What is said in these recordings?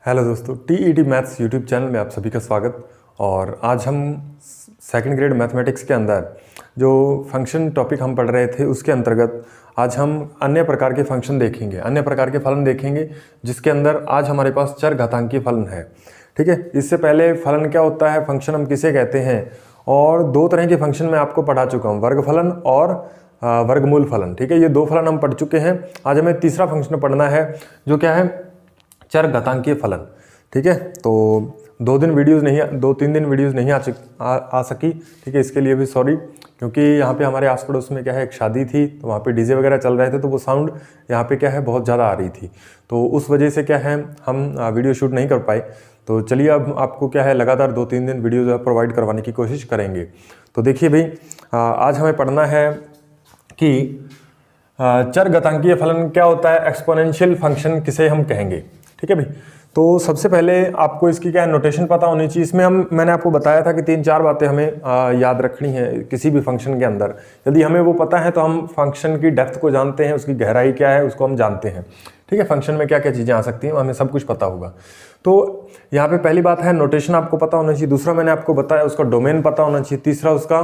Hello दोस्तों, TET maths YouTube channel में आप सभी का स्वागत। और आज हम सेकंड ग्रेड मैथमेटिक्स के अंदर जो फंक्शन टॉपिक हम पढ़ रहे थे उसके अंतर्गत आज हम अन्य प्रकार के फंक्शन देखेंगे, अन्य प्रकार के फलन देखेंगे, जिसके अंदर आज हमारे पास चर घातांकीय फलन है। ठीक है, इससे पहले फलन क्या होता है, फंक्शन हम किसे कहते हैं, और दो तरह के फंक्शन मैं आपको पढ़ा चुका हूँ, वर्ग फलन और वर्गमूल फलन। ठीक है, ये दो फलन हम पढ़ चुके हैं। आज हमें तीसरा फंक्शन पढ़ना है जो क्या है, चर घातांकीय फलन। ठीक है, तो दो तीन दिन वीडियोस नहीं आ सकी। ठीक है, इसके लिए भी सॉरी, क्योंकि यहाँ पे हमारे आस पड़ोस में क्या है, एक शादी थी, तो वहाँ पे डीजे वगैरह चल रहे थे, तो वो साउंड यहाँ पे क्या है बहुत ज़्यादा आ रही थी, तो उस वजह से क्या है हम वीडियो शूट नहीं कर पाए। तो चलिए अब आपको क्या है लगातार 2-3 दिन वीडियो जो है प्रोवाइड करवाने की कोशिश करेंगे। तो देखिए भाई, आज हमें पढ़ना है कि चर घातांकीय फलन क्या होता है, एक्सपोनेंशियल फंक्शन किसे हम कहेंगे। ठीक है भाई, तो सबसे पहले आपको इसकी क्या है नोटेशन पता होनी चाहिए। इसमें मैंने आपको बताया था कि 3-4 बातें हमें याद रखनी है किसी भी फंक्शन के अंदर। यदि हमें वो पता है तो हम फंक्शन की डेप्थ को जानते हैं, उसकी गहराई क्या है उसको हम जानते हैं। ठीक है, फंक्शन में क्या क्या चीज़ें आ सकती हैं हमें सब कुछ पता होगा। तो यहाँ पे पहली बात है नोटेशन आपको पता होना चाहिए। दूसरा मैंने आपको बताया उसका डोमेन पता होना चाहिए। तीसरा उसका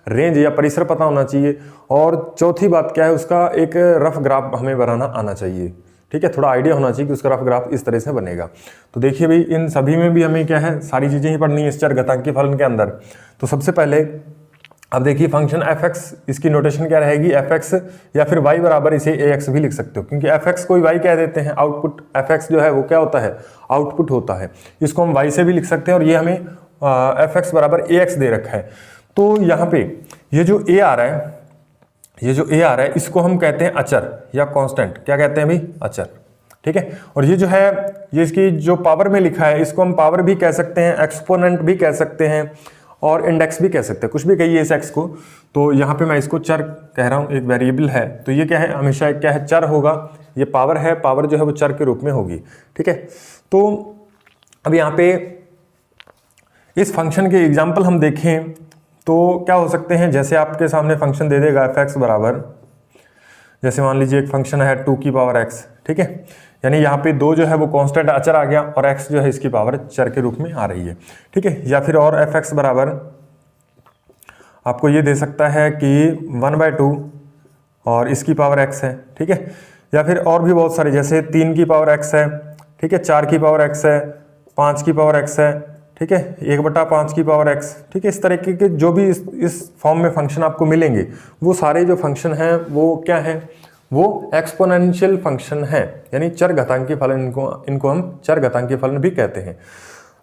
रेंज या परिसर पता होना चाहिए। और चौथी बात क्या है, उसका एक रफ ग्राफ हमें बनाना आना चाहिए। ठीक है, थोड़ा आइडिया होना चाहिए कि उसका रफ ग्राफ इस तरह से बनेगा। तो देखिए भाई, इन सभी में भी हमें क्या है सारी चीज़ें ही पढ़नी है इस चर घातांकीय फलन के अंदर। तो सबसे पहले अब देखिए फंक्शन f(x), इसकी नोटेशन क्या रहेगी, f(x) या फिर y बराबर इसे ax भी लिख सकते हो, क्योंकि f(x) को y कह देते हैं। आउटपुट f(x) जो है वो क्या होता है, आउटपुट होता है। इसको हम y से भी लिख सकते हैं, और ये हमें f(x) बराबर ax दे रखा है। तो यहाँ पे ये जो a आ रहा है, इसको हम कहते हैं अचर या कांस्टेंट। क्या कहते हैं भाई, अचर। ठीक है, और ये जो है, ये इसकी जो पावर में लिखा है, इसको हम पावर भी कह सकते हैं, एक्सपोनेंट भी कह सकते हैं, और इंडेक्स भी कह सकते हैं, कुछ भी कहिए इस एक्स को। तो यहाँ पे मैं इसको चर कह रहा हूँ, एक वेरिएबल है, तो ये क्या है, हमेशा क्या है, चर होगा। ये पावर है, पावर जो है वो चर के रूप में होगी। ठीक है, तो अब यहाँ पे इस फंक्शन के एग्जाम्पल हम देखें तो क्या हो सकते हैं, जैसे आपके सामने फंक्शन दे देगा f(x) बराबर, जैसे मान लीजिए एक फंक्शन है 2 की पावर x। ठीक है, यानी यहाँ पे 2 जो है वो कांस्टेंट अचर आ गया, और x जो है इसकी पावर चर के रूप में आ रही है। ठीक है, या फिर और f(x) बराबर आपको ये दे सकता है कि 1/2 और इसकी पावर x है। ठीक है, या फिर और भी बहुत सारे, जैसे 3 की पावर x है। ठीक है, 4 की पावर x है, 5 की पावर x है। ठीक है, 1/5 की पावर x। ठीक है, इस तरह के जो भी इस फॉर्म में फंक्शन आपको मिलेंगे, वो सारे जो फंक्शन हैं वो क्या है, वो एक्सपोनेंशियल फंक्शन है, यानी चर घातांकीय फलन। इनको हम चर घातांकीय फलन भी कहते हैं।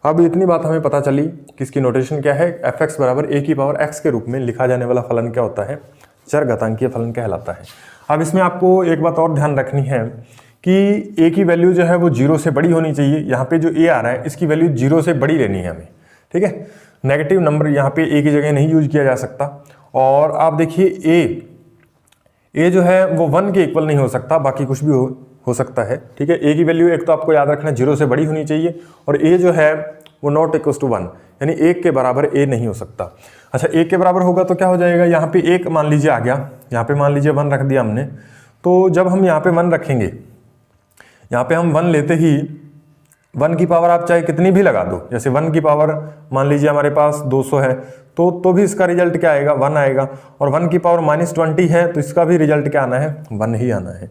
अब इतनी बात हमें पता चली कि इसकी नोटेशन क्या है, f(x) बराबर a की पावर x के रूप में लिखा जाने वाला फलन क्या होता है, चर घातांकीय फलन कहलाता है। अब इसमें आपको एक बात और ध्यान रखनी है कि a की वैल्यू जो है वो 0 से बड़ी होनी चाहिए। यहाँ पे जो a आ रहा है इसकी वैल्यू 0 से बड़ी लेनी है हमें। ठीक है, नेगेटिव नंबर यहाँ पे a की जगह नहीं यूज किया जा सकता। और आप देखिए a जो है वो 1 के इक्वल नहीं हो सकता, बाकी कुछ भी हो सकता है। ठीक है, a की वैल्यू एक तो आपको याद रखना 0 से बड़ी होनी चाहिए, और a जो है वो नॉट इक्वल टू 1, यानी 1 के बराबर a नहीं हो सकता। अच्छा, 1 के बराबर होगा तो क्या हो जाएगा, यहाँ पे 1 मान लीजिए आ गया, यहाँ पे मान लीजिए 1 रख दिया हमने। तो जब हम यहाँ पे 1 रखेंगे, यहाँ पे हम 1 लेते ही 1 की पावर आप चाहे कितनी भी लगा दो, जैसे 1 की पावर मान लीजिए हमारे पास 200 है, तो भी इसका रिजल्ट क्या आएगा, 1 आएगा। और 1 की पावर -20 है, तो इसका भी रिजल्ट क्या आना है, 1 ही आना है।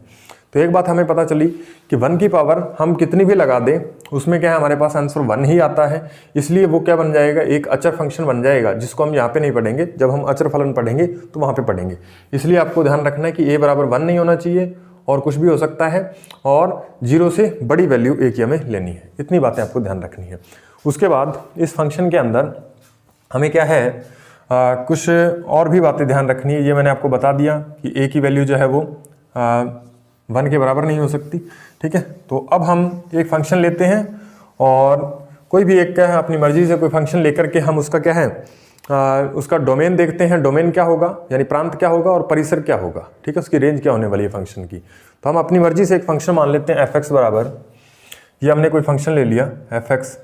तो एक बात हमें पता चली कि 1 की पावर हम कितनी भी लगा दें, उसमें क्या है हमारे पास आंसर 1 ही आता है। इसलिए वो क्या बन जाएगा, एक अचर फंक्शन बन जाएगा, जिसको हम यहाँ पे नहीं पढ़ेंगे, जब हम अचर फलन पढ़ेंगे तो वहाँ पे पढ़ेंगे। इसलिए आपको ध्यान रखना है कि a बराबर 1 नहीं होना चाहिए, और कुछ भी हो सकता है, और 0 से बड़ी वैल्यू a की हमें लेनी है। इतनी बातें आपको ध्यान रखनी है। उसके बाद इस फंक्शन के अंदर हमें क्या है, कुछ और भी बातें ध्यान रखनी है। ये मैंने आपको बता दिया कि a की वैल्यू जो है वो 1 के बराबर नहीं हो सकती। ठीक है, तो अब हम एक फंक्शन लेते हैं, और कोई भी एक क्या है अपनी मर्जी से कोई फंक्शन लेकर के हम उसका क्या है, उसका डोमेन देखते हैं। डोमेन क्या होगा, यानी प्रांत क्या होगा, और परिसर क्या होगा। ठीक है, उसकी रेंज क्या होने वाली है फंक्शन की। तो हम अपनी मर्जी से एक फंक्शन मान लेते हैं f(x) बराबर, ये हमने कोई फंक्शन ले लिया f(x)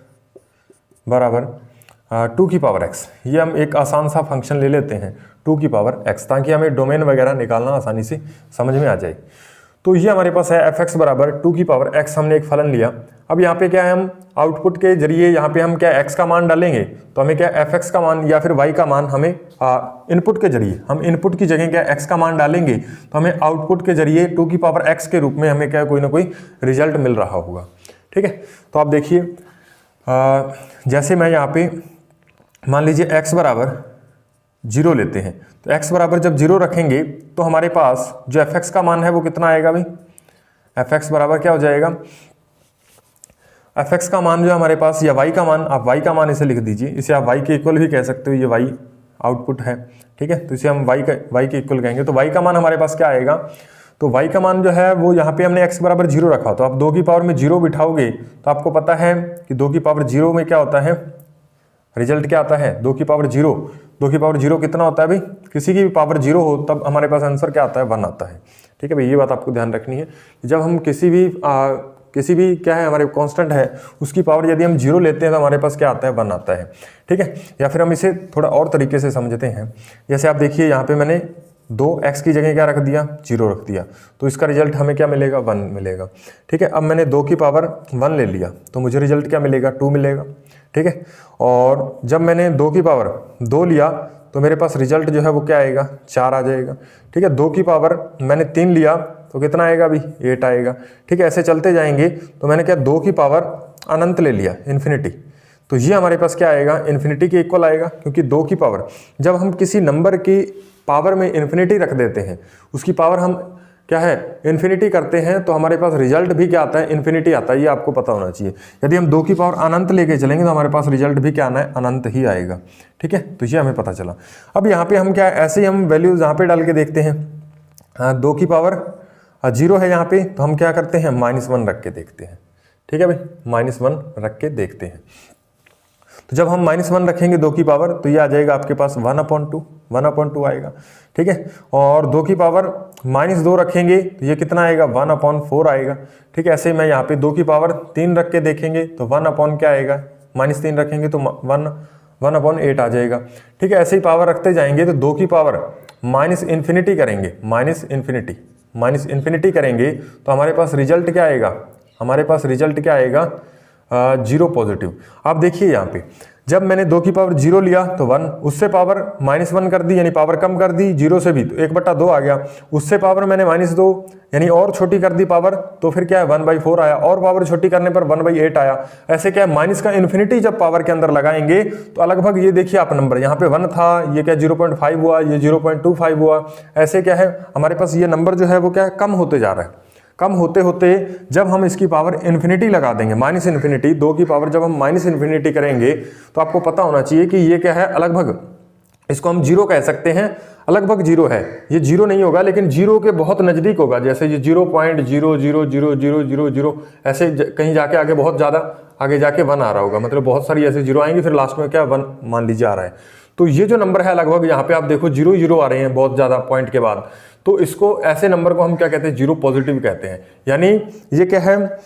बराबर 2 की पावर x। ये हम एक आसान सा फंक्शन ले लेते हैं 2 की पावर x, ताकि हमें डोमेन वगैरह निकालना आसानी से समझ में आ जाए। तो ये हमारे पास है एफ एक्स बराबर 2 की पावर x, हमने एक फलन लिया। अब यहाँ पे क्या है, हम आउटपुट के जरिए यहाँ पे हम क्या x का मान डालेंगे, तो हमें क्या एफ एक्स का मान या फिर y का मान हमें इनपुट के जरिए, हम इनपुट की जगह क्या x का मान डालेंगे तो हमें आउटपुट के जरिए 2 की पावर x के रूप में हमें क्या कोई ना कोई रिजल्ट मिल रहा होगा। ठीक है, तो आप देखिए जैसे मैं यहाँ पे मान लीजिए x बराबर 0 लेते हैं, तो x बराबर जब 0 रखेंगे तो हमारे पास जो एफ एक्स का मान है वो कितना आएगा भाई, एफ एक्स बराबर क्या हो जाएगा, एफ एक्स का मान जो हमारे पास या y का मान, आप y का मान इसे लिख दीजिए, इसे आप y के इक्वल भी कह सकते हो, ये y आउटपुट है। ठीक है, तो इसे हम y के इक्वल कहेंगे, तो y का मान हमारे पास क्या आएगा, तो y का मान जो है वो यहाँ पे हमने x बराबर 0 रखा, तो आप 2 की पावर में 0 बिठाओगे तो आपको पता है कि 2 की पावर 0 में क्या होता है, रिजल्ट क्या आता है 2 की पावर 0। 2 की पावर 0 कितना होता है भाई, किसी की भी पावर 0 हो तब हमारे पास आंसर क्या आता है, 1 आता है। ठीक है भाई, ये बात आपको ध्यान रखनी है कि जब हम किसी भी क्या है हमारे कांस्टेंट है उसकी पावर यदि हम 0 लेते हैं तो हमारे पास क्या आता है, 1 आता है। ठीक है, या फिर हम इसे थोड़ा और तरीके से समझते हैं, जैसे आप देखिए यहाँ पे मैंने 2x की जगह क्या रख दिया, 0 रख दिया, तो इसका रिजल्ट हमें क्या मिलेगा, 1 मिलेगा। ठीक है, अब मैंने 2 की पावर 1 ले लिया तो मुझे रिजल्ट क्या मिलेगा, 2 मिलेगा। ठीक है, और जब मैंने 2 की पावर 2 लिया तो मेरे पास रिजल्ट जो है वो क्या आएगा, 4 आ जाएगा। ठीक है, 2 की पावर मैंने 3 लिया तो कितना आएगा अभी, 8 आएगा। ठीक है, ऐसे चलते जाएंगे, तो मैंने क्या 2 की पावर अनंत ले लिया, इन्फिनिटी, तो ये हमारे पास क्या आएगा, इन्फिनिटी के इक्वल आएगा, क्योंकि 2 की पावर जब हम किसी नंबर की पावर में इन्फिनिटी रख देते हैं, उसकी पावर हम क्या है इन्फिनिटी करते हैं, तो हमारे पास रिजल्ट भी क्या आता है, इन्फिनिटी आता है। ये आपको पता होना चाहिए। यदि हम 2 की पावर अनंत लेके चलेंगे तो हमारे पास रिजल्ट भी क्या आना है, अनंत ही आएगा। ठीक है, तो ये हमें पता चला। अब यहाँ पे हम क्या ऐसे ही हम वैल्यूज यहाँ पे डाल के देखते हैं। 2 की पावर 0 है यहाँ पे, तो हम क्या करते हैं, -1 रख के देखते हैं। ठीक है भाई, -1 रख के देखते हैं, तो जब हम -1 रखेंगे 2 की पावर तो ये आ जाएगा आपके पास 1/2 आएगा। ठीक है, और 2 की पावर -2 रखेंगे तो ये कितना आएगा, 1/4 आएगा। ठीक है, ऐसे मैं यहाँ पे 2 की पावर 3 रख के देखेंगे तो 1 क्या आएगा, -3 रखेंगे तो 1/8 आ जाएगा। ठीक है, ऐसे ही पावर रखते जाएंगे तो 2 की पावर -इन्फिनिटी करेंगे, -इन्फिनिटी करेंगे तो हमारे पास रिजल्ट क्या आएगा, 0 पॉजिटिव। आप देखिए यहाँ पे जब मैंने 2 की पावर 0 लिया तो 1, उससे पावर -1 कर दी यानी पावर कम कर दी 0 से भी, तो 1/2 आ गया। उससे पावर मैंने -2 यानी और छोटी कर दी पावर, तो फिर क्या है 1/4 आया, और पावर छोटी करने पर 1/8 आया। ऐसे क्या है माइनस का इन्फिनिटी जब पावर के अंदर लगाएंगे तो लगभग ये देखिए आप नंबर यहाँ पे 1 था, ये क्या 0.5 हुआ, ये 0.25 हुआ। ऐसे क्या है हमारे पास ये नंबर जो है वो क्या है कम होते जा रहा है। कम होते होते जब हम इसकी पावर इन्फिनिटी लगा देंगे, -इन्फिनिटी, 2 की पावर जब हम -इन्फिनिटी करेंगे तो आपको पता होना चाहिए कि ये क्या है, लगभग इसको हम 0 कह सकते हैं, लगभग 0 है। ये 0 नहीं होगा लेकिन 0 के बहुत नज़दीक होगा, जैसे ये 0.00000 ऐसे कहीं जाके आगे बहुत ज़्यादा आगे जाके 1 आ रहा होगा, मतलब बहुत सारी ऐसे 0 आएंगे, फिर लास्ट में क्या 1 मान लीजिए आ रहा है। तो ये जो नंबर है लगभग यहाँ पे आप देखो 0 आ रहे हैं बहुत ज़्यादा पॉइंट के बाद, तो इसको ऐसे नंबर को हम क्या कहते हैं, 0 पॉजिटिव कहते हैं। यानी ये क्या है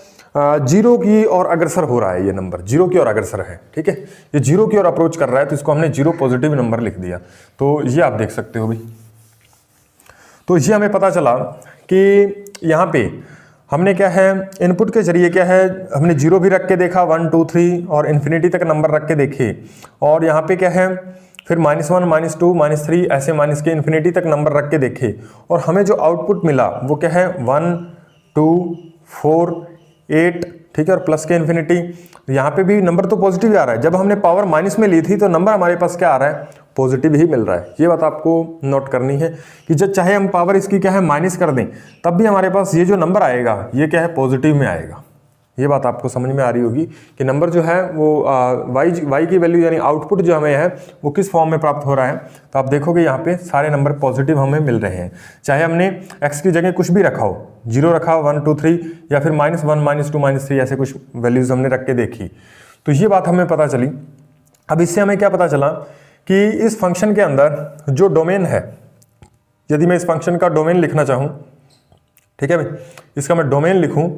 0 की ओर अग्रसर हो रहा है, ये नंबर 0 की ओर अग्रसर है। ठीक है, ये 0 की ओर अप्रोच कर रहा है, तो इसको हमने 0 पॉजिटिव नंबर लिख दिया। तो ये आप देख सकते हो भाई। तो ये हमें पता चला कि यहाँ पे हमने क्या है इनपुट के जरिए क्या है हमने 0 भी रख के देखा, 1 2 3 और इन्फिनिटी तक नंबर रख के देखे, और यहाँ पे क्या है फिर -1 -2 -3 ऐसे माइनस के इन्फिनिटी तक नंबर रख के देखे, और हमें जो आउटपुट मिला वो क्या है 1 2 4 8। ठीक है, और प्लस के इन्फिनिटी, यहाँ पे भी नंबर तो पॉजिटिव आ रहा है। जब हमने पावर माइनस में ली थी तो नंबर हमारे पास क्या आ रहा है, पॉजिटिव ही मिल रहा है। ये बात आपको नोट करनी है कि जब चाहे हम पावर इसकी क्या है माइनस कर दें तब भी हमारे पास ये जो नंबर आएगा ये क्या है पॉजिटिव में आएगा। ये बात आपको समझ में आ रही होगी कि नंबर जो है वो y की वैल्यू यानी आउटपुट जो हमें है वो किस फॉर्म में प्राप्त हो रहा है। तो आप देखोगे यहाँ पे सारे नंबर पॉजिटिव हमें मिल रहे हैं, चाहे हमने x की जगह कुछ भी रखा हो, 0 रखा हो, 1 2 3 या फिर -1 -2 -3 ऐसे कुछ वैल्यूज हमने रख के देखी। तो ये बात हमें पता चली। अब इससे हमें क्या पता चला कि इस फंक्शन के अंदर जो डोमेन है, यदि मैं इस फंक्शन का डोमेन लिखना चाहूँ, ठीक है भाई, इसका मैं डोमेन लिखूँ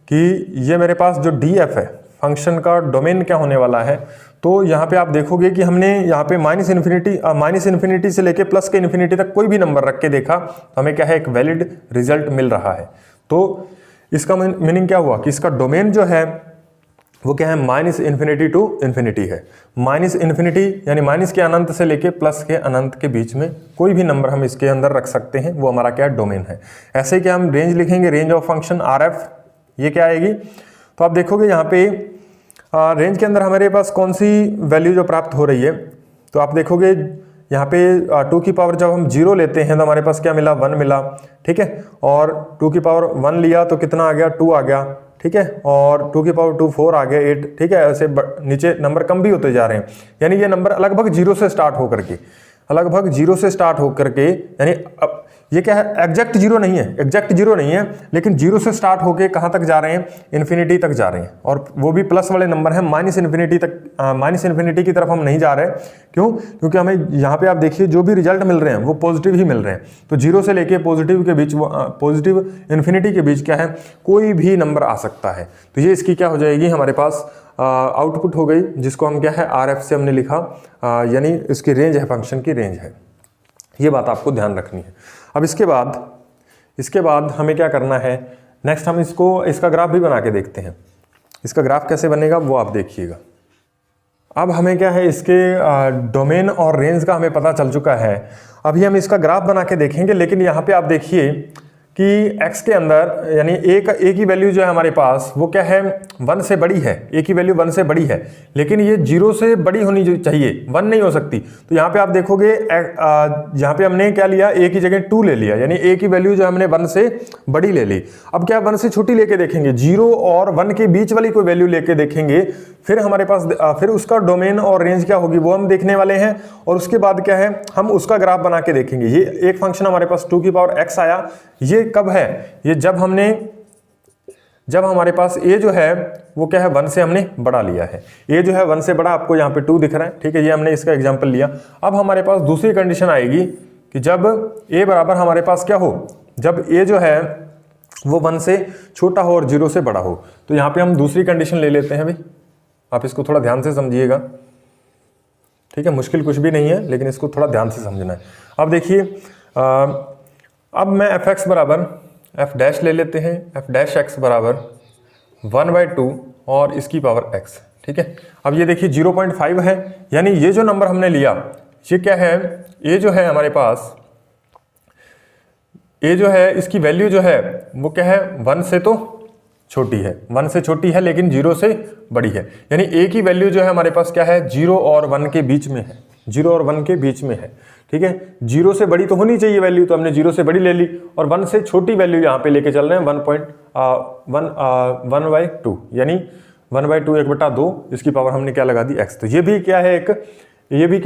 कि ये मेरे पास जो df है फंक्शन का डोमेन क्या होने वाला है, तो यहाँ पे आप देखोगे कि हमने यहाँ पे माइनस इन्फिनिटी से लेके प्लस के इन्फिनिटी तक कोई भी नंबर रख के देखा तो हमें क्या है एक वैलिड रिजल्ट मिल रहा है। तो इसका मीनिंग क्या हुआ कि इसका डोमेन जो है वो क्या है, माइनस इन्फिनिटी टू इन्फिनिटी है। माइनस इन्फिनिटी यानी माइनस के अनंत से लेके प्लस के अनंत के बीच में कोई भी नंबर हम इसके अंदर रख सकते हैं, वो हमारा क्या डोमेन है। ऐसे ही क्या हम रेंज लिखेंगे, range of function R F, ये क्या आएगी, तो आप देखोगे यहाँ पे रेंज के अंदर हमारे पास कौन सी वैल्यू जो प्राप्त हो रही है, तो आप देखोगे यहाँ पे 2 की पावर जब हम 0 लेते हैं तो हमारे पास क्या मिला, 1 मिला, ठीक है। और 2 की पावर 1 लिया तो कितना आ गया, 2 आ गया, ठीक है। और 2 की पावर 2 4 आ गया, 8, ठीक है। ऐसे नीचे नंबर कम भी होते जा रहे हैं, यानी ये नंबर लगभग 0 से स्टार्ट होकर के, लगभग 0 से स्टार्ट होकर के, यानी अब ये क्या है, एग्जैक्ट 0 नहीं है, एग्जैक्ट 0 नहीं है, लेकिन 0 से स्टार्ट होके कहाँ तक जा रहे हैं, इन्फिनिटी तक जा रहे हैं। और वो भी प्लस वाले नंबर हैं, माइनस इन्फिनिटी तक, माइनस इन्फिनिटी की तरफ हम नहीं जा रहे हैं। क्यों? क्योंकि हमें यहाँ पे आप देखिए जो भी रिजल्ट मिल रहे हैं वो पॉजिटिव ही मिल रहे हैं। तो 0 से लेके पॉजिटिव के बीच, पॉजिटिव इन्फिनिटी के बीच क्या है, कोई भी नंबर आ सकता है। तो ये इसकी क्या हो जाएगी, हमारे पास आउटपुट हो गई, जिसको हम क्या है आर एफ से हमने लिखा, यानी इसकी रेंज है, फंक्शन की रेंज है। ये बात आपको ध्यान रखनी है। अब इसके बाद हमें क्या करना है, नेक्स्ट हम इसका ग्राफ भी बना के देखते हैं। इसका ग्राफ कैसे बनेगा वो आप देखिएगा। अब हमें क्या है, इसके डोमेन और रेंज का हमें पता चल चुका है। अभी हम इसका ग्राफ बना के देखेंगे, लेकिन यहाँ पे आप देखिए कि x के अंदर यानी a की वैल्यू जो है हमारे पास वो क्या है, 1 से बड़ी है, a की वैल्यू 1 से बड़ी है, लेकिन ये 0 से बड़ी होनी चाहिए, 1 नहीं हो सकती। तो यहाँ पे आप देखोगे यहाँ पे हमने क्या लिया, a की जगह 2 ले लिया, यानी a की वैल्यू जो हमने 1 से बड़ी ले ली। अब क्या 1 से छोटी लेके देखेंगे, 0 और 1 के बीच वाली कोई वैल्यू लेके देखेंगे, फिर हमारे पास फिर उसका डोमेन और रेंज क्या होगी वो हम देखने वाले हैं। और उसके बाद क्या है, हम उसका ग्राफ बना के देखेंगे। ये एक फंक्शन हमारे पास 2 की पावर x आया, ये कब है, ये जब हमारे पास a जो है वो क्या है 1 से हमने बड़ा लिया है। a जो है 1 से बड़ा, आपको यहाँ पे 2 दिख रहा है, ठीक है। ये हमने इसका एग्जांपल लिया। अब हमारे पास दूसरी कंडीशन आएगी कि जब a बराबर हमारे पास क्या हो, जब a जो है वो 1 से छोटा हो और 0 से बड़ा हो। तो यहाँ पे हम दूसरी कंडीशन ले लेते हैं भाई, आप इसको थोड़ा ध्यान से समझिएगा, ठीक है। मुश्किल कुछ भी नहीं है, लेकिन इसको थोड़ा ध्यान से समझना है। अब देखिए, अब मैं एफ एक्स बराबर एफ डैश ले लेते हैं, एफ डैश एक्स बराबर 1/2 और इसकी पावर x, ठीक है। अब ये देखिए 0.5 है, यानी ये जो नंबर हमने लिया ये क्या है, ये जो है हमारे पास, ये जो है इसकी वैल्यू जो है वो क्या है, 1 से तो छोटी है, 1 से छोटी है लेकिन 0 से बड़ी है। यानी a की वैल्यू जो है हमारे पास क्या है, 0 और 1 के बीच में है, 0 और 1 के बीच में है, ठीक है। 0 से बड़ी तो होनी चाहिए वैल्यू, तो हमने 0 से बड़ी ले ली, और 1 से छोटी वैल्यू यहाँ पे लेके चल रहे हैं 1/2, यानी 1/2 1/2, इसकी पावर हमने क्या लगा दी x। तो ये भी क्या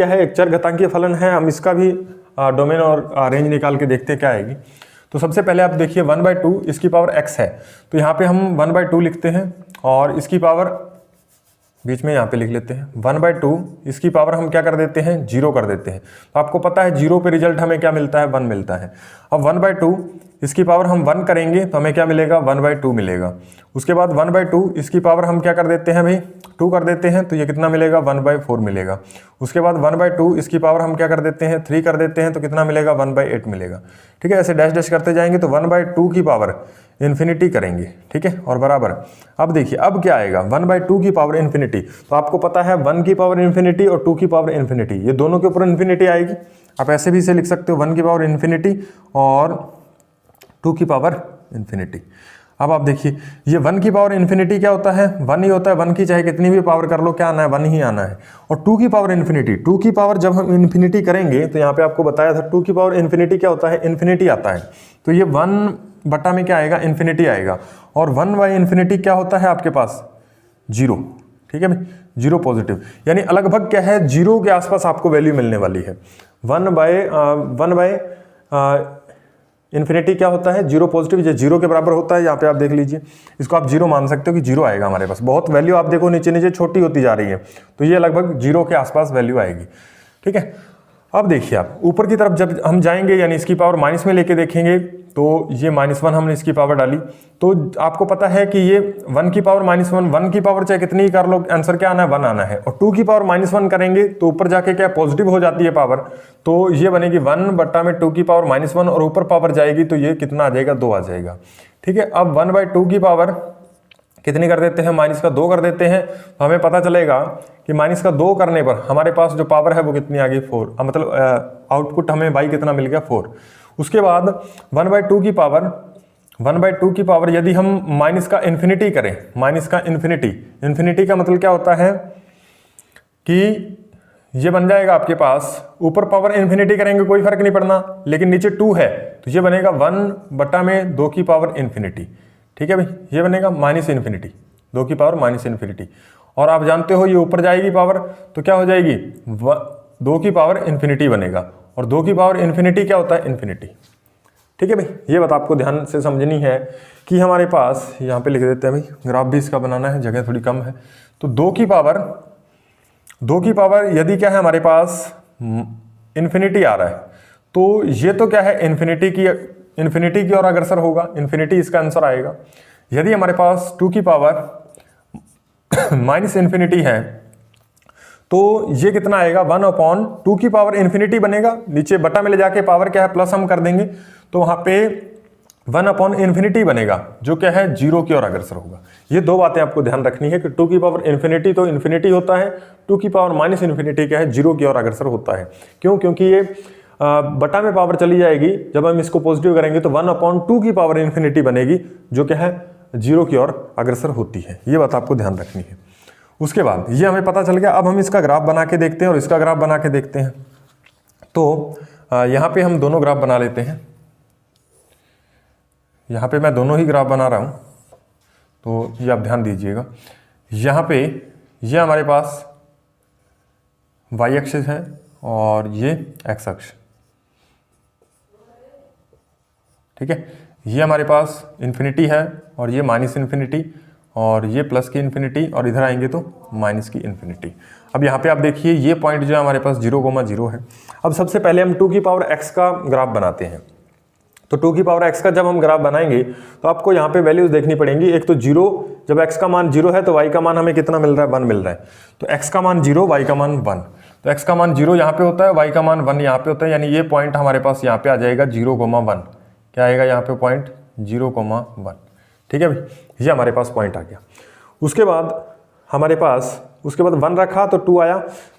है, एक चर घातांकीय फलन है। हम इसका भी डोमेन और रेंज निकाल के देखते हैं क्या आएगी। तो सबसे पहले आप देखिए 1/2 इसकी पावर x है, तो यहाँ पे हम 1/2 लिखते हैं, और इसकी पावर बीच में यहाँ पे लिख लेते हैं 1/2, इसकी पावर हम क्या कर देते हैं, 0 कर देते हैं। तो आपको पता है 0 पे रिजल्ट हमें क्या मिलता है, 1 मिलता है। अब 1/2 इसकी पावर हम 1 करेंगे तो हमें क्या मिलेगा, 1/2 मिलेगा। उसके बाद 1/2 इसकी पावर हम क्या कर देते हैं भाई, 2 कर देते हैं, तो ये कितना मिलेगा, 1/4 मिलेगा। उसके बाद 1/2 इसकी पावर हम क्या कर देते हैं, 3 कर देते हैं, तो कितना मिलेगा, 1/8 मिलेगा, ठीक है। ऐसे डैश डैश करते जाएंगे तो 1/2 की पावर इन्फिनिटी करेंगे, ठीक है, और बराबर। अब देखिए अब क्या आएगा, 1/2 की पावर इन्फिनिटी, तो आपको पता है 1 की पावर इन्फिनिटी और 2 की पावर इन्फिनिटी, ये दोनों के ऊपर इन्फिनिटी आएगी। आप ऐसे भी इसे लिख सकते हो, 1 की पावर इन्फिनिटी और 2 की पावर इन्फिनिटी। अब आप देखिए ये 1 की पावर इन्फिनिटी क्या होता है, 1 ही होता है, 1 की चाहे कितनी भी पावर कर लो क्या आना है, 1 ही आना है। और 2 की पावर इन्फिनिटी, 2 की पावर जब हम इन्फिनिटी करेंगे तो यहाँ पे आपको बताया था 2 की पावर इन्फिनिटी क्या होता है, इन्फिनिटी आता है। तो ये 1 बटा में क्या आएगा, इन्फिनिटी आएगा, और 1/इन्फिनिटी क्या होता है आपके पास, 0, ठीक है भाई, 0 पॉजिटिव, यानी लगभग क्या है 0 के आसपास आपको वैल्यू मिलने वाली है। 1/, इन्फिनिटी क्या होता है, 0 पॉजिटिव, ये 0 के बराबर होता है। यहाँ पे आप देख लीजिए, इसको आप 0 मान सकते हो कि 0 आएगा हमारे पास। बहुत वैल्यू आप देखो नीचे नीचे छोटी होती जा रही है, तो ये लगभग 0 के आसपास वैल्यू आएगी, ठीक है। अब देखिए आप ऊपर की तरफ जब हम जाएंगे, यानी इसकी पावर माइनस में लेके देखेंगे, तो ये -1 हमने इसकी पावर डाली, तो आपको पता है कि ये 1 की पावर -1, 1 की पावर चाहे कितनी ही कर लो, आंसर क्या आना है, 1 आना है। और 2 की पावर -1 करेंगे तो ऊपर जाके क्या पॉजिटिव हो जाती है पावर, तो ये बनेगी 1 बटा में 2 की पावर -1, और ऊपर पावर जाएगी तो ये कितना आ जाएगा, 2 आ जाएगा, ठीक है। अब 1/2 की पावर कितनी कर देते हैं, माइनस का 2 कर देते हैं, तो हमें पता चलेगा कि माइनस का 2 करने पर हमारे पास जो पावर है वो कितनी आ गई 4, मतलब आउटपुट हमें y कितना मिल गया 4। उसके बाद 1/2 की पावर यदि हम माइनस का इन्फिनिटी करें, माइनस का इन्फिनिटी का मतलब क्या होता है कि ये बन जाएगा आपके पास, ऊपर पावर इन्फिनिटी करेंगे कोई फर्क नहीं पड़ना, लेकिन नीचे 2 है तो ये बनेगा 1/2 की पावर इन्फिनिटी। ठीक है भाई, ये बनेगा माइनस इन्फिनिटी, 2 की पावर माइनस इन्फिनिटी। और आप जानते हो ये ऊपर जाएगी पावर तो क्या हो जाएगी, 2 की पावर इन्फिनिटी बनेगा, और 2 की पावर इन्फिनिटी क्या होता है, इन्फिनिटी। ठीक है भाई, ये बात आपको ध्यान से समझनी है कि हमारे पास, यहाँ पे लिख देते हैं भाई, ग्राफ भी इसका बनाना है, जगह थोड़ी कम है। तो 2 की पावर यदि क्या है हमारे पास इन्फिनिटी आ रहा है, तो ये तो क्या है इन्फिनिटी की ओर अग्रसर होगा, इन्फिनिटी इसका आंसर आएगा। यदि हमारे पास 2 की पावर माइनस इन्फिनिटी है तो ये कितना आएगा, 1/2 की पावर इन्फिनिटी बनेगा, नीचे बटा में ले जाके पावर क्या है प्लस हम कर देंगे, तो वहां पे 1/∞ बनेगा, जो क्या है 0 की ओर अग्रसर होगा। ये दो बातें आपको ध्यान रखनी है कि 2 की पावर इन्फिनिटी तो इन्फिनिटी होता है, 2 की पावर माइनस इन्फिनिटी क्या है 0 की ओर अग्रसर होता है। क्यों, क्योंकि ये बटा में पावर चली जाएगी, जब हम इसको पॉजिटिव करेंगे तो 1/2 की पावर इन्फिनिटी बनेगी, जो क्या है 0 की ओर अग्रसर होती है। ये बात आपको ध्यान रखनी है। उसके बाद ये हमें पता चल गया, अब हम इसका ग्राफ बना के देखते हैं और इसका ग्राफ बना के देखते हैं। तो यहाँ पे हम दोनों ग्राफ बना लेते हैं, यहाँ पे मैं दोनों ही ग्राफ बना रहा हूँ, तो ये आप ध्यान दीजिएगा। यहाँ पे ये हमारे पास y एक्सिस है और ये x अक्ष, ठीक है। ये हमारे पास इन्फिनिटी है और ये माइनस इन्फिनिटी, और ये प्लस की इन्फिनिटी, और इधर आएंगे तो माइनस की इन्फिनिटी। अब यहाँ पे आप देखिए ये पॉइंट जो है हमारे पास 0,0 है। अब सबसे पहले हम 2 की पावर x का ग्राफ बनाते हैं। तो 2 की पावर x का जब हम ग्राफ बनाएंगे तो आपको यहाँ पे वैल्यूज देखनी पड़ेंगी। एक तो 0, जब x का मान 0 है तो y का मान हमें कितना मिल रहा है, 1 मिल रहा है। तो x का मान 0, y का मान 1, तो x का मान 0 यहाँ पे होता है, y का मान 1 यहाँ पे होता है, यानी ये पॉइंट हमारे पास यहाँ पे आ जाएगा 0,1। क्या आएगा यहाँ पे पॉइंट 0,1, ठीक है भाई, ये हमारे पास पॉइंट आ गया। उसके बाद हमारे पास, उसके बाद 1 रखा तो 2 आया,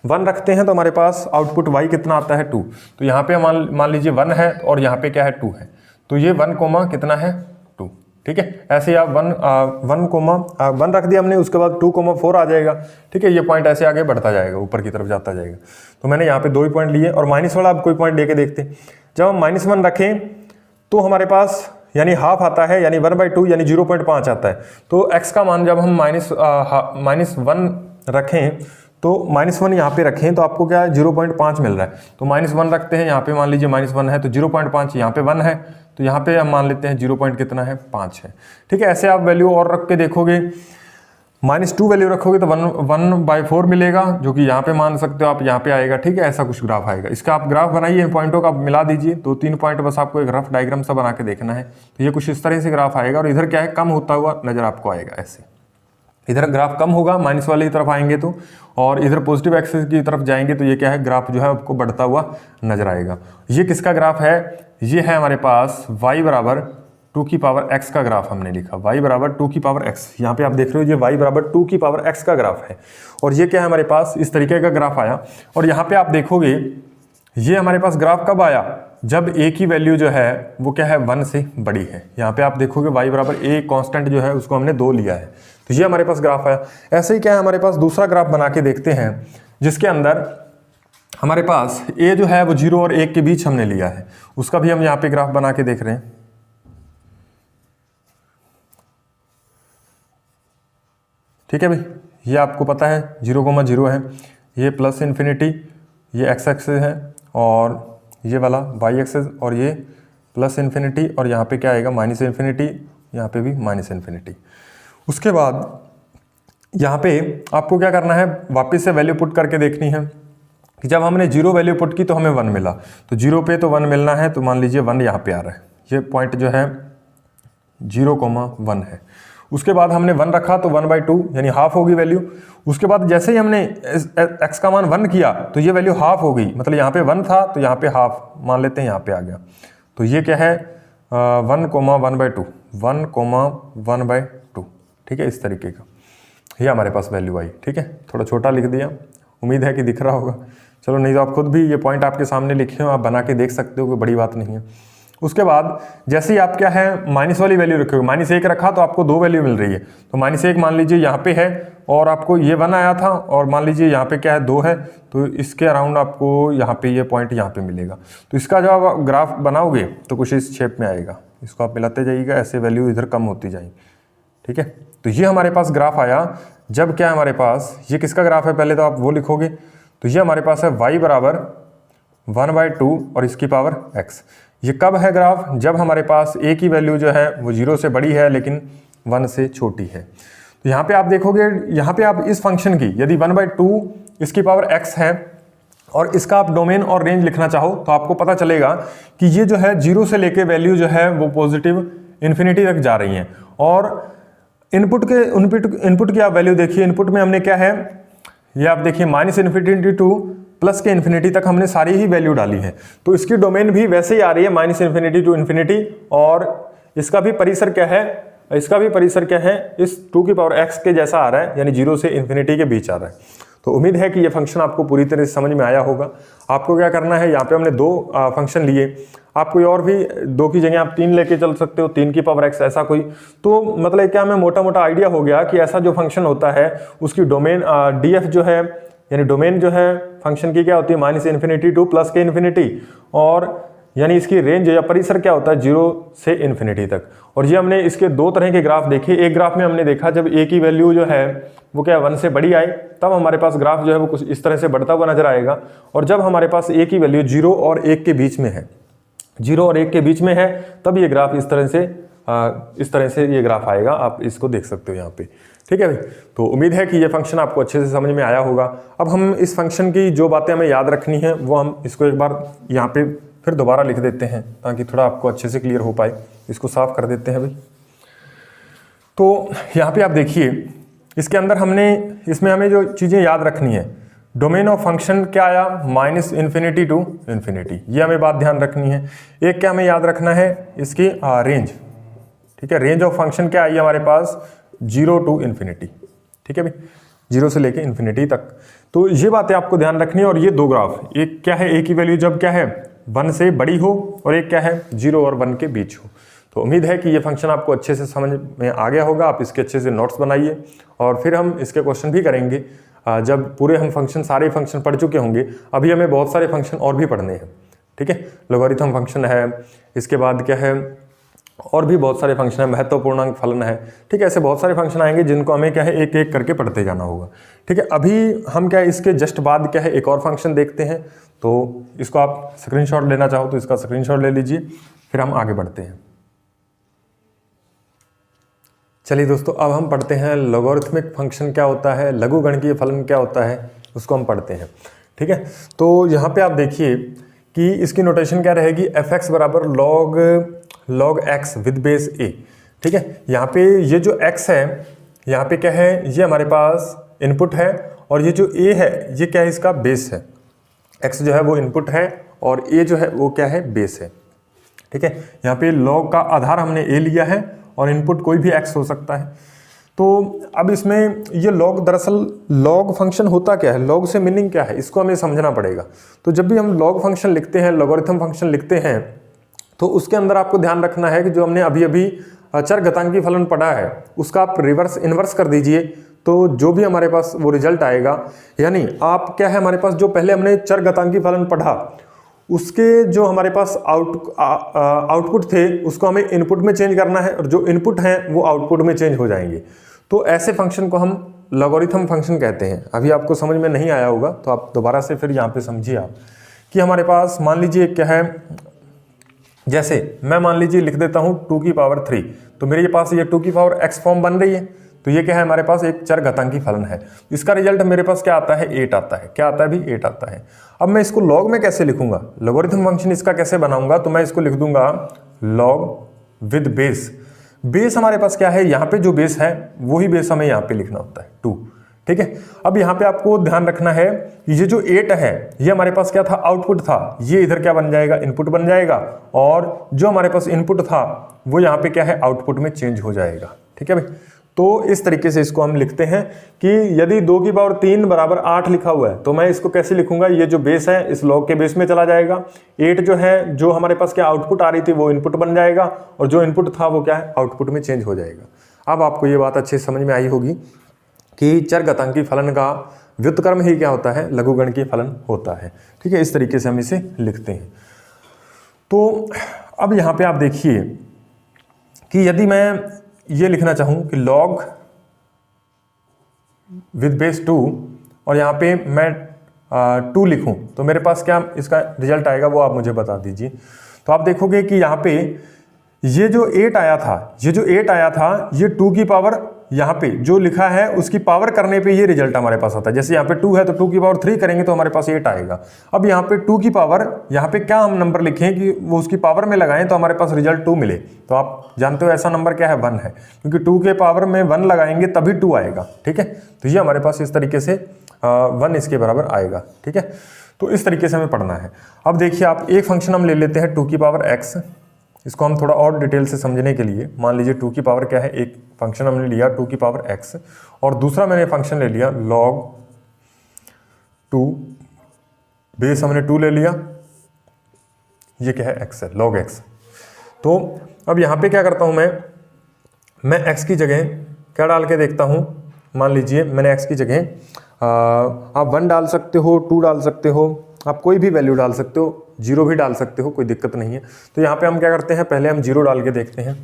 1 रखते हैं तो हमारे पास आउटपुट y कितना आता है 2। तो यहाँ पे मान लीजिए 1 है और यहाँ पे क्या है 2 है, तो ये 1 कोमा कितना है 2, ठीक है। ऐसे आप 1 रख दिया हमने, उसके बाद 2,4 आ जाएगा, ठीक है। ये पॉइंट ऐसे आगे बढ़ता जाएगा, ऊपर की तरफ जाता जाएगा। तो मैंने यहाँ पे 2 ही पॉइंट लिए, और माइनस वाला आप कोई पॉइंट लेके देखते हैं। जब हम -1 रखें तो हमारे पास यानी हाफ आता है, यानी 1/2 यानी 0.5 आता है। तो x का मान जब हम -1 रखें तो -1 यहाँ पे रखें तो आपको क्या है 0.5 मिल रहा है। तो -1 रखते हैं, यहाँ पे मान लीजिए -1 है तो 0.5, यहाँ पे 1 है तो यहाँ पे हम मान लेते हैं 0. कितना है 5 है, ठीक है। ऐसे आप वैल्यू और रख के देखोगे, -2 वैल्यू रखोगे तो 1/4 मिलेगा, जो कि यहाँ पे मान सकते हो आप, यहाँ पे आएगा, ठीक है। ऐसा कुछ ग्राफ आएगा। इसका आप ग्राफ बनाइए, इन पॉइंटों का आप मिला दीजिए, 2-3 पॉइंट बस आपको एक रफ डायग्राम सा बना के देखना है। तो ये कुछ इस तरह से ग्राफ आएगा, और इधर क्या है कम होता हुआ नजर आपको आएगा। ऐसे इधर ग्राफ कम होगा, माइनस वाले की तरफ आएंगे तो, और इधर पॉजिटिव एक्सिस की तरफ जाएंगे तो ये क्या है ग्राफ जो है आपको बढ़ता हुआ नजर आएगा। ये किसका ग्राफ है, ये है हमारे पास y बराबर 2 की पावर x का ग्राफ हमने लिखा, y बराबर 2 की पावर x। यहाँ पे आप देख रहे हो ये y बराबर 2 की पावर x का ग्राफ है, और ये क्या है हमारे पास इस तरीके का ग्राफ आया। और यहाँ पे आप देखोगे ये हमारे पास ग्राफ कब आया, जब a की वैल्यू जो है वो क्या है 1 से बड़ी है। यहाँ पे आप देखोगे y बराबर a कांस्टेंट जो है उसको हमने 2 लिया है, तो ये हमारे पास ग्राफ आया। ऐसे ही क्या है हमारे पास दूसरा ग्राफ बना के देखते हैं, जिसके अंदर हमारे पास a जो है वो 0 और 1 के बीच हमने लिया है, उसका भी हम यहाँ पे ग्राफ बना के देख रहे हैं। ठीक है भाई, ये आपको पता है 0,0 है, ये प्लस इन्फिनिटी, ये x एक्सिस है, और ये वाला y एक्सिस, और ये प्लस इन्फिनिटी, और यहाँ पे क्या आएगा माइनस इन्फिनिटी, यहाँ पे भी माइनस इन्फिनिटी। उसके बाद यहाँ पे आपको क्या करना है, वापस से वैल्यू पुट करके देखनी है कि जब हमने 0 वैल्यू पुट की तो हमें 1 मिला, तो 0 पे तो 1 मिलना है, तो मान लीजिए 1 यहाँ पे आ रहा है, ये पॉइंट जो है 0,1 है। उसके बाद हमने 1 रखा तो 1/2 यानी हाफ होगी वैल्यू। उसके बाद जैसे ही हमने x का मान 1 किया तो ये वैल्यू हाफ हो गई, मतलब यहाँ पे 1 था तो यहाँ पे हाफ मान लेते हैं, यहाँ पे आ गया। तो ये क्या है 1,1/2, 1,1/2, ठीक है, इस तरीके का ये हमारे पास वैल्यू आई। ठीक है, थोड़ा छोटा लिख दिया, उम्मीद है कि दिख रहा होगा। चलो, नहीं तो आप खुद भी ये पॉइंट आपके सामने लिखे हो, आप बना के देख सकते हो, कोई बड़ी बात नहीं है। उसके बाद जैसे ही आप क्या है माइनस वाली वैल्यू रखोगे, -1 रखा तो आपको 2 वैल्यू मिल रही है, तो -1 मान लीजिए यहाँ पे है और आपको ये 1 आया था, और मान लीजिए यहाँ पे क्या है 2 है, तो इसके अराउंड आपको यहाँ पे ये पॉइंट यहाँ पे मिलेगा। तो इसका जब आप ग्राफ बनाओगे तो कुछ इस शेप में आएगा, इसको आप मिलाते जाइएगा, ऐसे वैल्यू इधर कम होती जाएगी। ठीक है, तो ये हमारे पास ग्राफ आया जब क्या है हमारे पास, ये किसका ग्राफ है पहले तो आप वो लिखोगे, तो ये हमारे पास है y बराबर 1/2 और इसकी पावर x। ये कब है ग्राफ, जब हमारे पास a की वैल्यू जो है वो 0 से बड़ी है लेकिन 1 से छोटी है। तो यहाँ पे आप देखोगे, यहाँ पे आप इस फंक्शन की यदि 1/2 इसकी पावर x है और इसका आप डोमेन और रेंज लिखना चाहो तो आपको पता चलेगा कि ये जो है 0 से लेके वैल्यू जो है वो पॉजिटिव इन्फिनिटी तक जा रही हैं। और इनपुट की आप वैल्यू देखिए, इनपुट में हमने क्या है, ये आप देखिए -∞ टू प्लस के इन्फिनिटी तक हमने सारी ही वैल्यू डाली है, तो इसकी डोमेन भी वैसे ही आ रही है -∞ टू इन्फिनिटी, और इसका भी परिसर क्या है, इस 2 की पावर x के जैसा आ रहा है, यानी 0 से इन्फिनिटी के बीच आ रहा है। तो उम्मीद है कि ये फंक्शन आपको पूरी तरह से समझ में आया होगा। आपको क्या करना है, यहाँ पे हमने 2 फंक्शन लिए, आप कोई और भी 2 की जगह आप 3 लेके चल सकते हो, 3 की पावर x ऐसा कोई, तो मतलब क्या हमें मोटा मोटा आइडिया हो गया कि ऐसा जो फंक्शन होता है उसकी डोमेन df जो है, यानी डोमेन जो है फंक्शन की क्या होती है -∞ टू प्लस के इन्फिनिटी, और यानी इसकी रेंज या परिसर क्या होता है 0 से इन्फिनिटी तक। और ये हमने इसके 2 तरह के ग्राफ देखे। एक ग्राफ में हमने देखा जब a की वैल्यू जो है वो क्या 1 से बड़ी आए तब हमारे पास ग्राफ जो है वो कुछ इस तरह से बढ़ता हुआ नजर आएगा, और जब हमारे पास a की वैल्यू 0 और 1 के बीच में है, 0 और 1 के बीच में है, तब ये ग्राफ इस तरह से ये ग्राफ आएगा। आप इसको देख सकते हो यहाँ पे। ठीक है भाई, तो उम्मीद है कि ये फंक्शन आपको अच्छे से समझ में आया होगा। अब हम इस फंक्शन की जो बातें हमें याद रखनी है वो हम इसको एक बार यहाँ पे फिर दोबारा लिख देते हैं ताकि थोड़ा आपको अच्छे से क्लियर हो पाए। इसको साफ कर देते हैं भाई। तो यहाँ पे आप देखिए, इसके अंदर इसमें हमें जो चीज़ें याद रखनी है, डोमेन ऑफ फंक्शन क्या आया -∞ टू इन्फिनिटी, ये हमें बात ध्यान रखनी है। एक क्या हमें याद रखना है, इसकी रेंज। ठीक है, रेंज ऑफ फंक्शन क्या आई हमारे पास 0 टू इन्फिनिटी। ठीक है भाई, 0 से लेके इन्फिनिटी तक। तो ये बातें आपको ध्यान रखनी है। और ये 2 ग्राफ, एक क्या है a की वैल्यू जब क्या है 1 से बड़ी हो, और एक क्या है 0 और 1 के बीच हो। तो उम्मीद है कि ये फंक्शन आपको अच्छे से समझ में आ गया होगा। आप इसके अच्छे से नोट्स बनाइए और फिर हम इसके क्वेश्चन भी करेंगे जब पूरे हम सारे फंक्शन पढ़ चुके होंगे। अभी हमें बहुत सारे फंक्शन और भी पढ़ने हैं। ठीक है, लॉगरिथम फंक्शन है, इसके बाद क्या है और भी बहुत सारे फंक्शन है, महत्वपूर्णांक फलन है। ठीक है, ऐसे बहुत सारे फंक्शन आएंगे जिनको हमें क्या है एक एक करके पढ़ते जाना होगा। ठीक है, अभी हम क्या है इसके जस्ट बाद क्या है एक और फंक्शन देखते हैं। तो इसको आप स्क्रीनशॉट लेना चाहो तो इसका स्क्रीनशॉट ले लीजिए, फिर हम आगे बढ़ते हैं। चलिए दोस्तों, अब हम पढ़ते हैं लॉगरिथमिक फंक्शन क्या होता है, लघुगणकीय फलन क्या होता है, उसको हम पढ़ते हैं। ठीक है, तो यहाँ पे आप देखिए कि इसकी नोटेशन क्या रहेगी, fx बराबर log x with base a। ठीक है, यहाँ पे ये जो x है, यहाँ पे क्या है, ये हमारे पास इनपुट है, और ये जो a है ये क्या है, इसका बेस है। x जो है वो इनपुट है और a जो है वो क्या है, बेस है। ठीक है, यहाँ पे log का आधार हमने a लिया है और इनपुट कोई भी x हो सकता है। तो अब इसमें ये log, दरअसल log फंक्शन होता क्या है, log से मीनिंग क्या है, इसको हमें समझना पड़ेगा। तो जब भी हम log फंक्शन लिखते हैं, लॉगरिथम फंक्शन लिखते हैं, तो उसके अंदर आपको ध्यान रखना है कि जो हमने अभी अभी चरघातांकी फलन पढ़ा है उसका आप इन्वर्स कर दीजिए, तो जो भी हमारे पास वो रिजल्ट आएगा, यानी आप क्या है हमारे पास जो पहले हमने चरघातांकी फलन पढ़ा उसके जो हमारे पास आउटपुट थे उसको हमें इनपुट में चेंज करना है, और जो इनपुट हैं वो आउटपुट में चेंज हो जाएंगे। तो ऐसे फंक्शन को हम लॉगरिथम फंक्शन कहते हैं। अभी आपको समझ में नहीं आया होगा तो आप दोबारा से फिर यहाँ पे समझिए आप कि हमारे पास मान लीजिए क्या है, जैसे मैं मान लीजिए लिख देता हूँ 2 की पावर 3, तो मेरे पास ये 2 की पावर x फॉर्म बन रही है। तो ये क्या है, हमारे पास एक चरघातांकी फलन है। इसका रिजल्ट मेरे पास क्या आता है, 8 आता है। क्या आता है भी, 8 आता है। अब मैं इसको लॉग में कैसे लिखूंगा, लॉगरिथम फंक्शन इसका कैसे बनाऊंगा, तो मैं इसको लिख दूंगा लॉग विद बेस। बेस हमारे पास क्या है, यहाँ पे जो बेस है वही बेस हमें यहाँ पे लिखना होता है 2। ठीक है। अब यहाँ पे आपको ध्यान रखना है कि ये जो 8 है ये हमारे पास क्या था, आउटपुट था, ये इधर क्या बन जाएगा, इनपुट बन जाएगा, और जो हमारे पास इनपुट था वो यहाँ पे क्या है, आउटपुट में चेंज हो जाएगा। ठीक है भाई, तो इस तरीके से इसको हम लिखते हैं कि यदि 2 की पावर 3 बराबर 8 लिखा हुआ है तो मैं इसको कैसे लिखूंगा, ये जो बेस है इस लॉग के बेस में चला जाएगा, 8 जो है जो हमारे पास क्या आउटपुट आ रही थी वो इनपुट बन जाएगा, और जो इनपुट था वो क्या है, आउटपुट में चेंज हो जाएगा। अब आपको ये बात अच्छे से समझ में आई होगी कि चरघातांकी फलन का व्युत्क्रम ही क्या होता है, लघुगणकीय फलन होता है। ठीक है, इस तरीके से हम इसे लिखते हैं। तो अब यहाँ पे आप देखिए कि यदि मैं ये लिखना चाहूँ कि लॉग विद बेस 2 और यहाँ पे मैं 2 लिखूँ तो मेरे पास क्या इसका रिजल्ट आएगा वो आप मुझे बता दीजिए। तो आप देखोगे कि यहाँ पे ये जो 8 आया था, ये 2 की पावर यहाँ पे जो लिखा है उसकी पावर करने पे ये रिजल्ट हमारे पास आता है। जैसे यहाँ पे 2 है तो 2 की पावर 3 करेंगे तो हमारे पास 8 आएगा। अब यहाँ पे 2 की पावर, यहाँ पे क्या हम नंबर लिखें कि वो उसकी पावर में लगाएं तो हमारे पास रिजल्ट 2 मिले। तो आप जानते हो ऐसा नंबर क्या है, 1 है, क्योंकि 2 के पावर में 1 लगाएंगे तभी 2 आएगा। ठीक है, तो ये हमारे पास इस तरीके से 1 इसके बराबर आएगा। ठीक है, तो इस तरीके से हमें पढ़ना है। अब देखिए आप एक फंक्शन हम ले लेते हैं 2 की पावर x, इसको हम थोड़ा और डिटेल से समझने के लिए, मान लीजिए 2 की पावर क्या है, एक फंक्शन हमने लिया 2 की पावर x, और दूसरा मैंने फंक्शन ले लिया log 2, बेस हमने 2 ले लिया, ये क्या है, x है, log x। तो अब यहाँ पे क्या करता हूँ मैं x की जगह क्या डाल के देखता हूँ, मान लीजिए मैंने x की जगह आप 1 डाल सकते हो, 2 डाल सकते हो, आप कोई भी वैल्यू डाल सकते हो, 0 भी डाल सकते हो, कोई दिक्कत नहीं है। तो यहाँ पे हम क्या करते हैं, पहले हम 0 डाल के देखते हैं।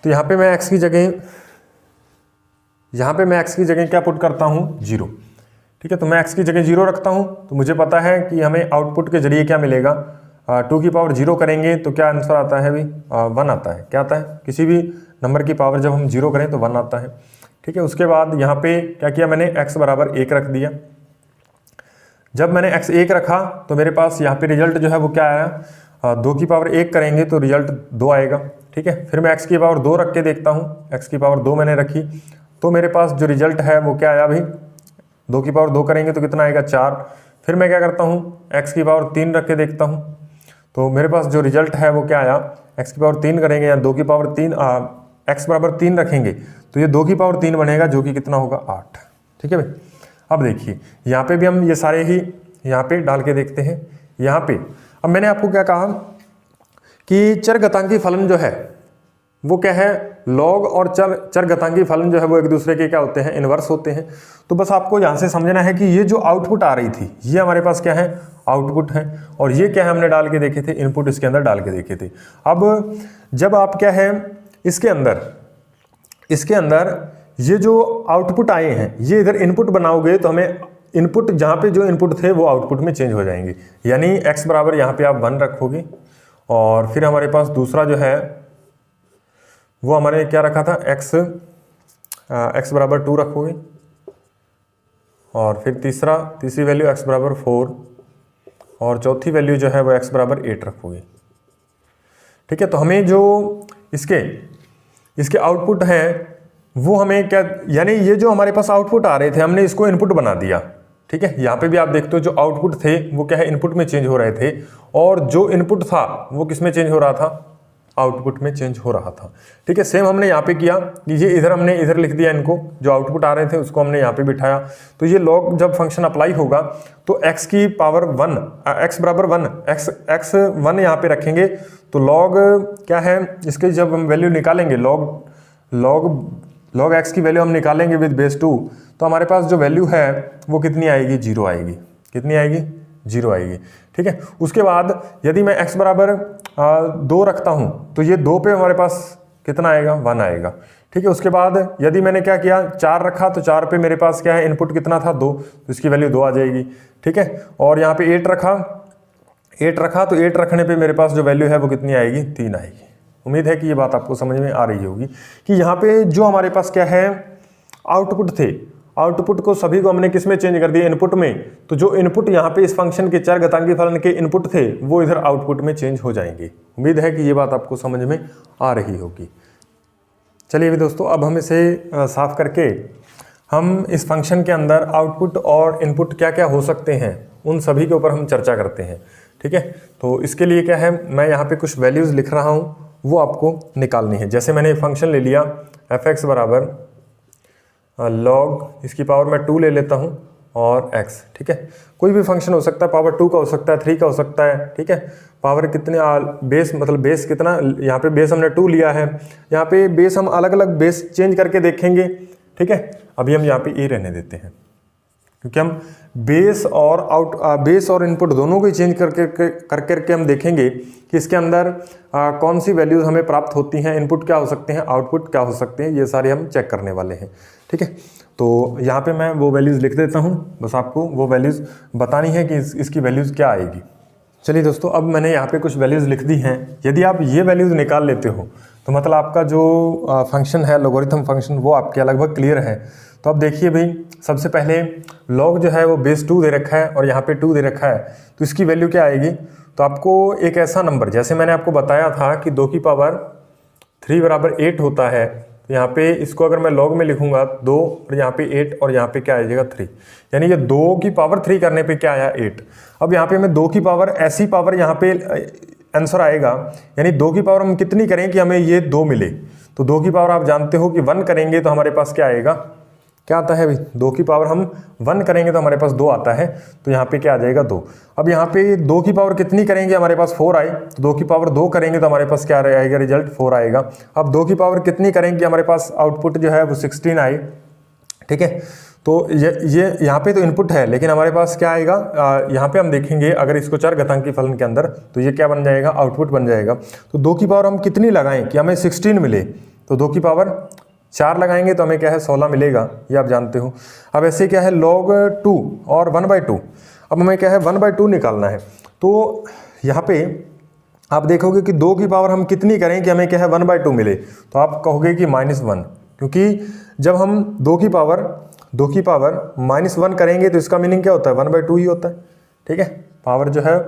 तो यहाँ पे मैं x की जगह क्या पुट करता हूँ, 0। ठीक है, तो मैं x की जगह 0 रखता हूँ, तो मुझे पता है कि हमें आउटपुट के जरिए क्या मिलेगा, 2 की पावर 0 करेंगे तो क्या आंसर आता है भाई, 1 आता है। क्या आता है, किसी भी नंबर की पावर जब हम 0 करें तो 1 आता है। ठीक है, उसके बाद यहाँ पे क्या किया मैंने, x बराबर 1 रख दिया। जब मैंने x 1 रखा तो मेरे पास यहाँ पे रिजल्ट जो है वो क्या आया, 2 की पावर 1 करेंगे तो रिजल्ट 2 आएगा। ठीक है, फिर मैं x की पावर 2 रख के देखता हूँ, x की पावर 2 मैंने रखी तो मेरे पास जो रिजल्ट है वो क्या आया भाई, 2 की पावर 2 करेंगे तो कितना आएगा, 4। फिर मैं क्या करता हूँ, x की पावर 3 रख के देखता हूँ, तो मेरे पास जो रिजल्ट है वो क्या आया, x की पावर 3 करेंगे या 2 की पावर 3, x बराबर 3 रखेंगे तो ये 2 की पावर 3 बनेगा, जो कि कितना होगा, 8। ठीक है भाई, अब देखिए यहाँ पे भी हम ये सारे ही यहाँ पे डाल के देखते हैं। यहाँ पे अब मैंने आपको क्या कहा कि चरघातांकी फलन जो है वो क्या है, लॉग और चरघातांकी फलन जो है वो एक दूसरे के क्या होते हैं, इनवर्स होते हैं। तो बस आपको यहाँ से समझना है कि ये जो आउटपुट आ रही थी ये हमारे पास क्या है, आउटपुट है, और ये क्या है, हमने डाल के देखे थे, इनपुट इसके अंदर डाल के देखे थे। अब जब आप क्या है इसके अंदर ये जो आउटपुट आए हैं ये इधर इनपुट बनाओगे तो हमें इनपुट, जहाँ पे जो इनपुट थे वो आउटपुट में चेंज हो जाएंगे। यानी x बराबर यहाँ पे आप 1 रखोगे, और फिर हमारे पास दूसरा जो है वो हमारे क्या रखा था, x बराबर 2 रखोगे, और फिर तीसरी वैल्यू x बराबर 4, और चौथी वैल्यू जो है वो x बराबर 8 रखोगे। ठीक है, तो हमें जो इसके आउटपुट हैं वो हमें क्या, यानी ये जो हमारे पास आउटपुट आ रहे थे हमने इसको इनपुट बना दिया। ठीक है, यहाँ पे भी आप देखते हो जो आउटपुट थे वो क्या है, इनपुट में चेंज हो रहे थे, और जो इनपुट था वो किस में चेंज हो रहा था, आउटपुट में चेंज हो रहा था। ठीक है, सेम हमने यहाँ पे किया कि ये हमने इधर लिख दिया, इनको जो आउटपुट आ रहे थे उसको हमने यहाँ पे बिठाया। तो ये लॉग जब फंक्शन अप्लाई होगा तो x की पावर 1, x बराबर 1, x 1 यहाँ पे रखेंगे तो लॉग क्या है, इसके जब हम वैल्यू निकालेंगे, लॉग x की वैल्यू हम निकालेंगे विद बेस 2, तो हमारे पास जो वैल्यू है वो कितनी आएगी, 0 आएगी। कितनी आएगी, 0 आएगी। ठीक है, उसके बाद यदि मैं x बराबर 2 रखता हूँ तो ये 2 पे हमारे पास कितना आएगा, 1 आएगा। ठीक है, उसके बाद यदि मैंने क्या किया, 4 रखा तो 4 पे मेरे पास क्या है, इनपुट कितना था, 2, तो इसकी वैल्यू 2 आ जाएगी। ठीक है, और यहाँ पे 8 रखा तो 8 रखने पे मेरे पास जो वैल्यू है वो कितनी आएगी, 3 आएगी। उम्मीद है कि ये बात आपको समझ में आ रही होगी कि यहाँ पे जो हमारे पास क्या है, आउटपुट थे, आउटपुट को सभी को हमने किस में चेंज कर दिया, इनपुट में। तो जो इनपुट यहाँ पे इस फंक्शन के चरघातांकी फलन के इनपुट थे वो इधर आउटपुट में चेंज हो जाएंगे। उम्मीद है कि ये बात आपको समझ में आ रही होगी। चलिए भी दोस्तों, अब हम इसे साफ करके हम इस फंक्शन के अंदर आउटपुट और इनपुट क्या क्या हो सकते हैं उन सभी के ऊपर हम चर्चा करते हैं। ठीक है, तो इसके लिए क्या है, मैं यहाँ पे कुछ वैल्यूज़ लिख रहा हूँ, वो आपको निकालनी है। जैसे मैंने फंक्शन ले लिया f(x) बराबर log इसकी पावर मैं 2 ले लेता हूँ और x। ठीक है, कोई भी फंक्शन हो सकता है, पावर 2 का हो सकता है, 3 का हो सकता है। ठीक है, पावर कितने बेस मतलब बेस कितना, यहाँ पे बेस हमने 2 लिया है, यहाँ पे बेस हम अलग अलग बेस चेंज करके देखेंगे। ठीक है, अभी हम यहाँ पे ए रहने देते हैं क्योंकि हम बेस और इनपुट दोनों को चेंज करके हम देखेंगे कि इसके अंदर कौन सी वैल्यूज हमें प्राप्त होती हैं, इनपुट क्या हो सकते हैं, आउटपुट क्या हो सकते हैं, ये सारे हम चेक करने वाले हैं। ठीक है, तो यहाँ पे मैं वो वैल्यूज़ लिख देता हूँ, बस आपको वो वैल्यूज़ बतानी है कि इसकी वैल्यूज़ क्या आएगी। चलिए दोस्तों, अब मैंने यहाँ पे कुछ वैल्यूज़ लिख दी हैं। यदि आप ये वैल्यूज़ निकाल लेते हो तो मतलब आपका जो फंक्शन है लोगरिथम फंक्शन वो आपके लगभग क्लियर है। तो अब देखिए भाई, सबसे पहले log जो है वो बेस 2 दे रखा है और यहाँ पे 2 दे रखा है, तो इसकी वैल्यू क्या आएगी। तो आपको एक ऐसा नंबर, जैसे मैंने आपको बताया था कि 2 की पावर 3 बराबर 8 होता है, तो यहाँ पे इसको अगर मैं log में लिखूंगा 2 और यहाँ पे 8 और यहाँ पे क्या आ जाएगा 3, यानी ये 2 की पावर 3 करने पे क्या आया 8। अब यहाँ पे मैं 2 की पावर ऐसी पावर यहाँ पे आंसर आएगा, यानी 2 की पावर हम कितनी करें कि हमें ये 2 मिले। तो 2 की पावर आप जानते हो कि 1 करेंगे तो हमारे पास क्या आएगा, क्या आता है भाई, 2 की पावर हम 1 करेंगे तो हमारे पास 2 आता है, तो यहाँ पे क्या आ जाएगा 2। अब यहाँ पे 2 की पावर कितनी करेंगे हमारे पास 4 आए, तो 2 की पावर 2 करेंगे तो हमारे पास क्या आएगा, रिजल्ट 4 आएगा। अब 2 की पावर कितनी करेंगे हमारे पास आउटपुट जो है वो 16 आए। ठीक है, तो ये यहाँ पे तो इनपुट है, लेकिन हमारे पास क्या आएगा, यहाँ पे हम देखेंगे अगर इसको चर घातांकी फलन के अंदर, तो ये क्या बन जाएगा, आउटपुट बन जाएगा। तो 2 की पावर हम कितनी लगाएं कि हमें 16 मिले, तो 2 की पावर 4 लगाएंगे तो हमें क्या है 16 मिलेगा, ये आप जानते हो। अब ऐसे क्या है log 2 और 1/2, अब हमें क्या है 1/2 निकालना है। तो यहाँ पे आप देखोगे कि 2 की पावर हम कितनी करें कि हमें क्या है 1/2 मिले, तो आप कहोगे कि -1, क्योंकि जब हम 2 की पावर -1 करेंगे तो इसका मीनिंग क्या होता है, 1/2 ही होता है। ठीक है, पावर जो है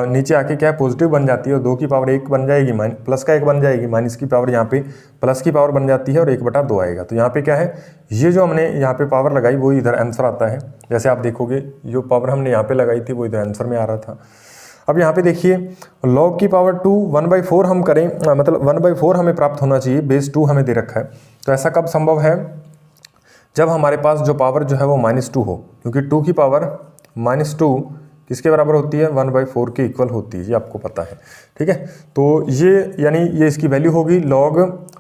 नीचे आके क्या है पॉजिटिव बन जाती है और 2 की पावर 1 बन जाएगी, प्लस का 1 बन जाएगी, माइनस की पावर यहाँ पे प्लस की पावर बन जाती है और 1/2 आएगा। तो यहाँ पे क्या है, ये जो हमने यहाँ पे पावर लगाई वो इधर आंसर आता है। जैसे आप देखोगे जो पावर हमने यहाँ पे लगाई थी वो इधर आंसर में आ रहा था। अब यहाँ पे देखिए log की पावर 2 1/4 हम करें, मतलब 1/4 हमें प्राप्त होना चाहिए, बेस 2 हमें दे रखा है। तो ऐसा कब संभव है, जब हमारे पास जो पावर जो है वो -2 हो, क्योंकि 2 की पावर -2 किसके बराबर होती है, 1/4 के इक्वल होती है, ये आपको पता है। ठीक है, तो ये यानी ये इसकी वैल्यू होगी log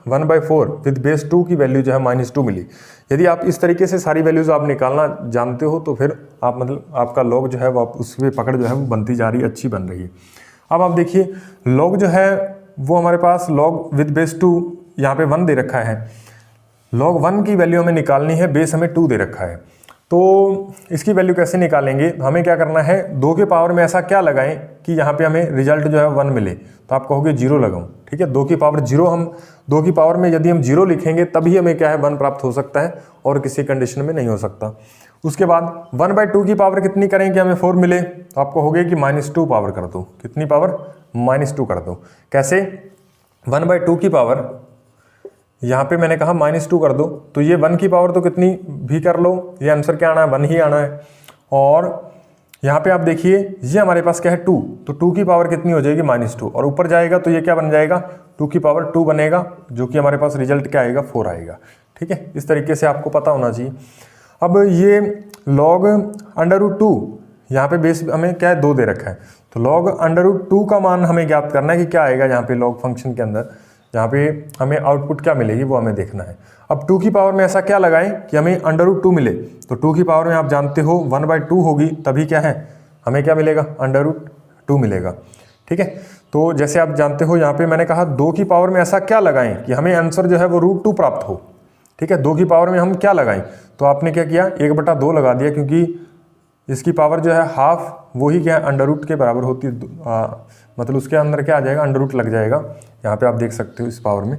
1/4 विद बेस 2 की वैल्यू जो है -2 मिली। यदि आप इस तरीके से सारी वैल्यूज आप निकालना जानते हो तो फिर आप मतलब आपका log जो है वो उस पर पकड़ जो है वो बनती जा रही है, अच्छी बन रही है। अब आप देखिए log जो है वो हमारे पास log विद बेस 2 यहाँ पे 1 दे रखा है, log 1 की वैल्यू हमें निकालनी है, बेस हमें 2 दे रखा है। तो इसकी वैल्यू कैसे निकालेंगे, हमें क्या करना है 2 के पावर में ऐसा क्या लगाएं कि यहाँ पे हमें रिजल्ट जो है 1 मिले। तो आप कहोगे 0 लगाऊं। ठीक है, 2 की पावर 0, हम 2 की पावर में यदि हम 0 लिखेंगे तभी हमें क्या है 1 प्राप्त हो सकता है और किसी कंडीशन में नहीं हो सकता। उसके बाद 1/2 की पावर कितनी करें कि हमें 4 मिले, तो आप कहोगे कि -2 पावर कर दो। कितनी पावर, -2 कर दो। कैसे, 1/2 की पावर यहाँ पे मैंने कहा -2 कर दो, तो ये 1 की पावर तो कितनी भी कर लो, ये आंसर क्या आना है 1 ही आना है। और यहाँ पे आप देखिए ये हमारे पास क्या है 2, तो 2 की पावर कितनी हो जाएगी -2, और ऊपर जाएगा तो ये क्या बन जाएगा 2 की पावर 2 बनेगा, जो कि हमारे पास रिजल्ट क्या आएगा 4 आएगा। ठीक है, इस तरीके से आपको पता होना चाहिए। अब ये log √2 यहाँ पे बेस हमें क्या है 2 दे रखा है, तो log √2 का मान हमें ज्ञात करना है कि क्या आएगा यहाँ पे log फंक्शन के अंदर, यहाँ पे हमें आउटपुट क्या मिलेगी वो हमें देखना है। अब 2 की पावर में ऐसा क्या लगाएं कि हमें √2 मिले, तो 2 की पावर में आप जानते हो 1/2 होगी, तभी क्या है हमें क्या मिलेगा √2 मिलेगा। ठीक है, तो जैसे आप जानते हो यहाँ पे मैंने कहा 2 की पावर में ऐसा क्या लगाएं कि हमें आंसर जो है वो √2 प्राप्त हो। ठीक है, 2 की पावर में हम क्या लगाएं, तो आपने क्या किया 1/2 लगा दिया, क्योंकि इसकी पावर जो है हाफ वही क्या है √ के बराबर होती है, मतलब उसके अंदर क्या आ जाएगा √ लग जाएगा। यहाँ पे आप देख सकते हो इस पावर में।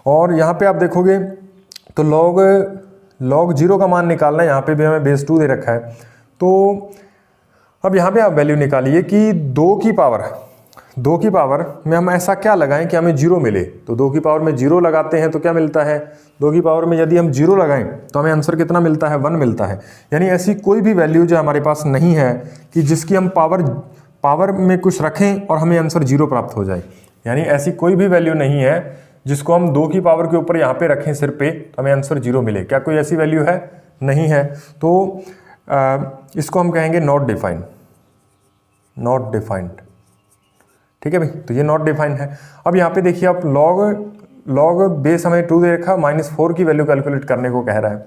और यहाँ पे आप देखोगे तो log 0 का मान निकालना है, यहाँ पे भी हमें बेस 2 दे रखा है। तो अब यहाँ पे आप वैल्यू निकालिए कि 2 की पावर 2 की पावर में हम ऐसा क्या लगाएं कि हमें 0 मिले। तो 2 की पावर में 0 लगाते हैं तो क्या मिलता है, 2 की पावर में यदि हम 0 लगाएं तो हमें आंसर कितना मिलता है, 1 मिलता है। यानी ऐसी कोई भी वैल्यू जो हमारे पास नहीं है कि जिसकी हम पावर में कुछ रखें और हमें आंसर 0 प्राप्त हो जाए। यानी ऐसी कोई भी वैल्यू नहीं है जिसको हम 2 की पावर के ऊपर यहाँ पे रखें सिर पे तो हमें आंसर 0 मिले। क्या कोई ऐसी वैल्यू है, नहीं है। तो इसको हम कहेंगे नॉट डिफाइंड, नॉट डिफाइंड। ठीक है भाई, तो ये नॉट डिफाइंड है। अब यहाँ पे देखिए आप लॉग बेस हमें 2 दे रखा, -4 की वैल्यू कैलकुलेट करने को कह रहा है।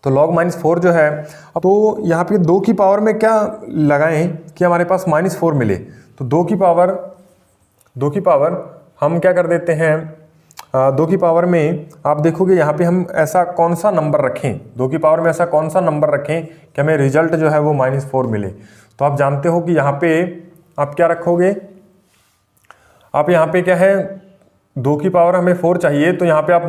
तो log -4 जो है, तो यहाँ पे 2 की पावर में क्या लगाएं कि हमारे पास -4 मिले। तो 2 की पावर हम क्या कर देते हैं, 2 की पावर में आप देखोगे यहाँ पे हम ऐसा कौन सा नंबर रखें, 2 की पावर में ऐसा कौन सा नंबर रखें कि हमें रिजल्ट जो है वो -4 मिले। तो आप जानते हो कि यहाँ पे आप क्या रखोगे, आप यहाँ पे क्या है, 2 की पावर हमें 4 चाहिए तो यहाँ पे आप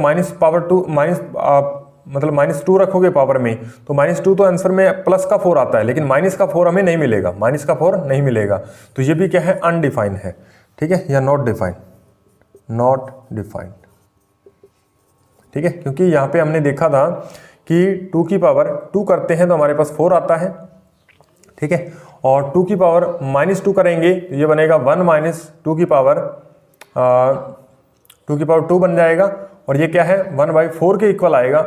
-2 रखोगे पावर में। तो -2 तो आंसर में प्लस का 4 आता है, लेकिन माइनस का 4 हमें नहीं मिलेगा, माइनस का 4 नहीं मिलेगा। तो ये भी क्या है, अनडिफाइंड है। ठीक है, या नॉट डिफाइंड, नॉट डिफाइंड। ठीक है, क्योंकि यहाँ पे हमने देखा था कि 2 की पावर 2 करते हैं तो हमारे पास 4 आता है। ठीक है, और 2 की पावर -2 करेंगे तो ये बनेगा 1 - 2 की पावर 2 बन जाएगा। और ये क्या है, 1/4 के इक्वल आएगा,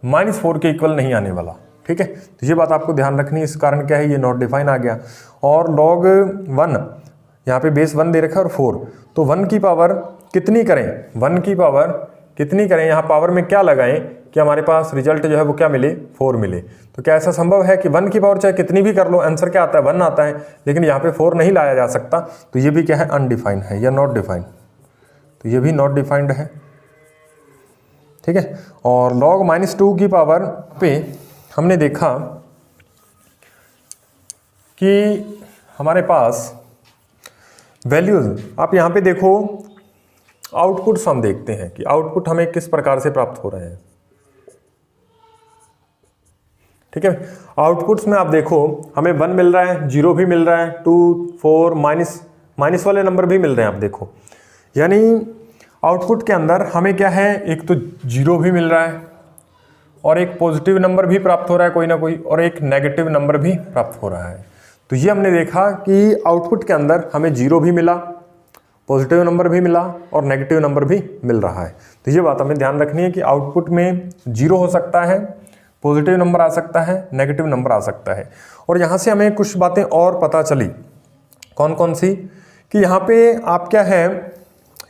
-4 के इक्वल नहीं आने वाला। ठीक है, तो ये बात आपको ध्यान रखनी है। इस कारण क्या है, ये नॉट डिफाइन आ गया। और log 1 यहाँ पे बेस 1 दे रखा है और 4, तो 1 की पावर कितनी करें, 1 की पावर कितनी करें, यहाँ पावर में क्या लगाएं कि हमारे पास रिजल्ट जो है वो क्या मिले, 4 मिले। तो क्या ऐसा संभव है कि 1 की पावर चाहे कितनी भी कर लो, आंसर क्या आता है, 1 आता है, लेकिन यहाँ पे 4 नहीं लाया जा सकता। तो ये भी क्या है, अनडिफाइंड है या नॉट डिफाइंड। तो ये भी नॉट डिफाइंड है। ठीक है, और log -2 की पावर पे हमने देखा कि हमारे पास वैल्यूज, आप यहाँ पे देखो आउटपुट्स हम देखते हैं कि आउटपुट हमें किस प्रकार से प्राप्त हो रहे हैं। ठीक है, आउटपुट्स में आप देखो हमें 1 मिल रहा है, 0 भी मिल रहा है, 2, 4, माइनस वाले नंबर भी मिल रहे हैं। आप देखो यानी आउटपुट के अंदर हमें क्या है, एक तो 0 भी मिल रहा है और एक पॉजिटिव नंबर भी प्राप्त हो रहा है कोई ना कोई, और एक नेगेटिव नंबर भी प्राप्त हो रहा है। तो ये हमने देखा कि आउटपुट के अंदर हमें 0 भी मिला, पॉजिटिव नंबर भी मिला और नेगेटिव नंबर भी मिल रहा है। तो ये बात हमें ध्यान रखनी है कि आउटपुट में 0 हो सकता है, पॉजिटिव नंबर आ सकता है, नेगेटिव नंबर आ सकता है। और यहाँ से हमें कुछ बातें और पता चली, कौन कौन सी, कि यहाँ पे आप क्या है,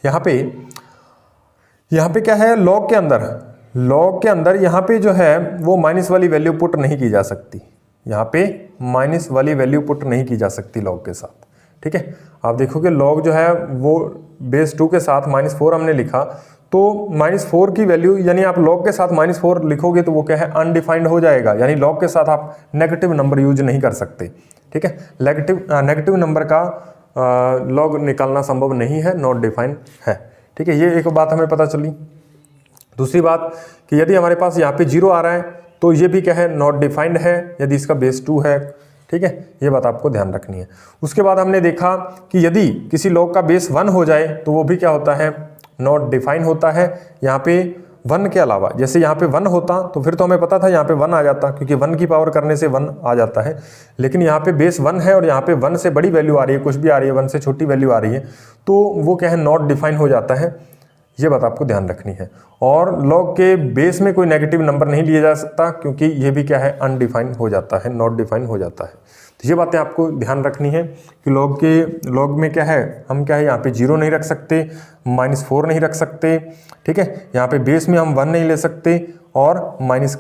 यहाँ पे क्या है, लॉग के अंदर यहाँ पे जो है वो माइनस वाली वैल्यू पुट नहीं की जा सकती, यहाँ पे माइनस वाली वैल्यू पुट नहीं की जा सकती लॉग के साथ। ठीक है, आप देखोगे लॉग जो है वो बेस 2 के साथ -4 हमने लिखा, तो -4 की वैल्यू, यानी आप लॉग के साथ -4 लिखोगे तो वो क्या है, अनडिफाइंड हो जाएगा। यानी लॉग के साथ आप नेगेटिव नंबर यूज नहीं कर सकते। ठीक है, नेगेटिव नंबर का लॉग निकालना संभव नहीं है, नॉट डिफाइंड है। ठीक है, ये एक बात हमें पता चली। दूसरी बात कि यदि हमारे पास यहाँ पे 0 आ रहा है तो ये भी क्या है, नॉट डिफाइंड है, यदि इसका बेस 2 है। ठीक है, ये बात आपको ध्यान रखनी है। उसके बाद हमने देखा कि यदि किसी लॉग का बेस 1 हो जाए तो वो भी क्या होता है, नॉट डिफाइन होता है। यहाँ पे 1 के अलावा, जैसे यहाँ पे 1 होता तो फिर तो हमें पता था यहाँ पे 1 आ जाता, क्योंकि 1 की पावर करने से 1 आ जाता है। लेकिन यहाँ पे बेस 1 है और यहाँ पे 1 से बड़ी वैल्यू आ रही है, कुछ भी आ रही है, 1 से छोटी वैल्यू आ रही है, तो वो क्या है, नॉट डिफाइन हो जाता है। ये बात आपको ध्यान रखनी है। और लॉग के बेस में कोई नेगेटिव नंबर नहीं लिया जा सकता, क्योंकि ये भी क्या है, अनडिफाइन हो जाता है, नॉट डिफाइन हो जाता है। तो ये बातें आपको ध्यान रखनी है कि लॉग में क्या है, हम क्या है, यहाँ पे 0 नहीं रख सकते, -4 नहीं रख सकते। ठीक है, यहाँ पे बेस में हम 1 नहीं ले सकते और माइनस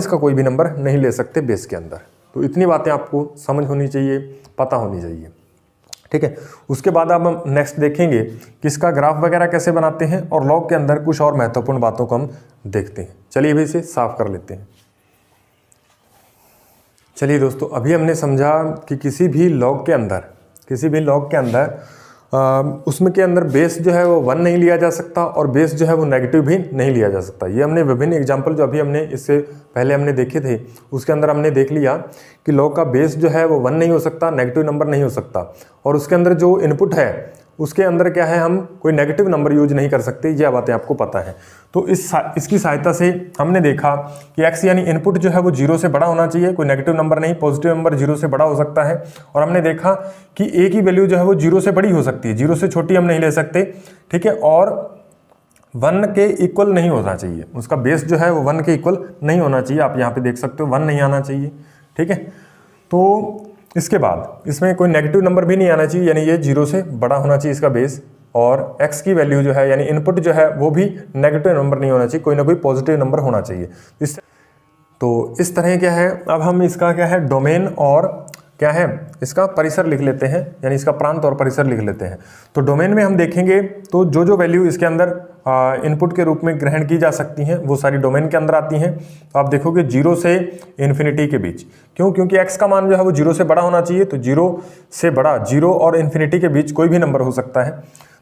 का कोई भी नंबर नहीं ले सकते बेस के अंदर। तो इतनी बातें आपको समझ होनी चाहिए, पता होनी चाहिए। ठीक है, उसके बाद अब हम नेक्स्ट देखेंगे कि इसका ग्राफ वगैरह कैसे बनाते हैं, और लॉग के अंदर कुछ और महत्वपूर्ण बातों को हम देखते हैं। चलिए अभी इसे साफ कर लेते हैं। चलिए दोस्तों, अभी हमने समझा कि किसी भी लॉग के अंदर उसमें के अंदर बेस जो है वो 1 नहीं लिया जा सकता और बेस जो है वो नेगेटिव भी नहीं लिया जा सकता। ये हमने विभिन्न एग्जाम्पल जो अभी हमने इससे पहले हमने देखे थे, उसके अंदर हमने देख लिया कि लॉग का बेस जो है वो 1 नहीं हो सकता, नेगेटिव नंबर नहीं हो सकता, और उसके अंदर जो इनपुट है उसके अंदर क्या है, हम कोई नेगेटिव नंबर यूज नहीं कर सकते, ये बातें आपको पता है। तो इसकी सहायता से हमने देखा कि x यानी इनपुट जो है वो 0 से बड़ा होना चाहिए, कोई नेगेटिव नंबर नहीं, पॉजिटिव नंबर 0 से बड़ा हो सकता है। और हमने देखा कि a की वैल्यू जो है वो 0 से बड़ी हो सकती है, 0 से छोटी हम नहीं ले सकते, ठीक है। और 1 के इक्वल नहीं होना चाहिए, उसका बेस जो है वो 1 के इक्वल नहीं होना चाहिए, आप यहाँ पे देख सकते हो 1 नहीं आना चाहिए, ठीक है। तो इसके बाद इसमें कोई नेगेटिव नंबर भी नहीं आना चाहिए, यानी ये 0 से बड़ा होना चाहिए इसका बेस। और x की वैल्यू जो है यानी इनपुट जो है वो भी नेगेटिव नंबर नहीं होना चाहिए, कोई ना कोई पॉजिटिव नंबर होना चाहिए। इस तरह क्या है, अब हम इसका क्या है डोमेन और क्या है इसका परिसर लिख लेते हैं, यानी इसका प्रांत और परिसर लिख लेते हैं। तो डोमेन में हम देखेंगे तो जो वैल्यू इसके अंदर इनपुट के रूप में ग्रहण की जा सकती हैं वो सारी डोमेन के अंदर आती हैं। तो आप देखोगे 0 से इन्फिनिटी के बीच, क्योंकि x का मान जो है वो 0 से बड़ा होना चाहिए, तो 0 से बड़ा, 0 और इन्फिनिटी के बीच कोई भी नंबर हो सकता है।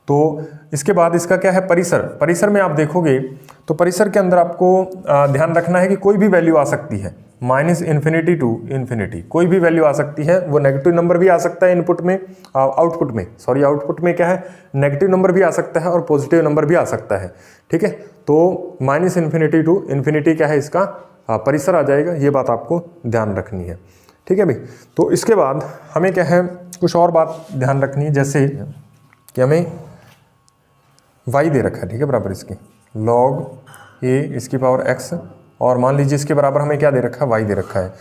तो इसके बाद इसका क्या है परिसर में आप देखोगे तो परिसर के अंदर आपको ध्यान रखना है कि कोई भी वैल्यू आ सकती है, -इन्फिनिटी टू इन्फिनिटी कोई भी वैल्यू आ सकती है। वो नेगेटिव नंबर भी आ सकता है आउटपुट में क्या है नेगेटिव नंबर भी आ सकता है और पॉजिटिव नंबर भी आ सकता है, ठीक है। तो -इन्फिनिटी टू इन्फिनिटी क्या है इसका परिसर आ जाएगा, ये बात आपको ध्यान रखनी है, ठीक है भाई। तो इसके बाद हमें क्या है कुछ और बात ध्यान रखनी है, जैसे कि हमें y दे रखा है, ठीक है, बराबर इसकी log a इसकी पावर x, और मान लीजिए इसके बराबर हमें क्या दे रखा है y दे रखा है।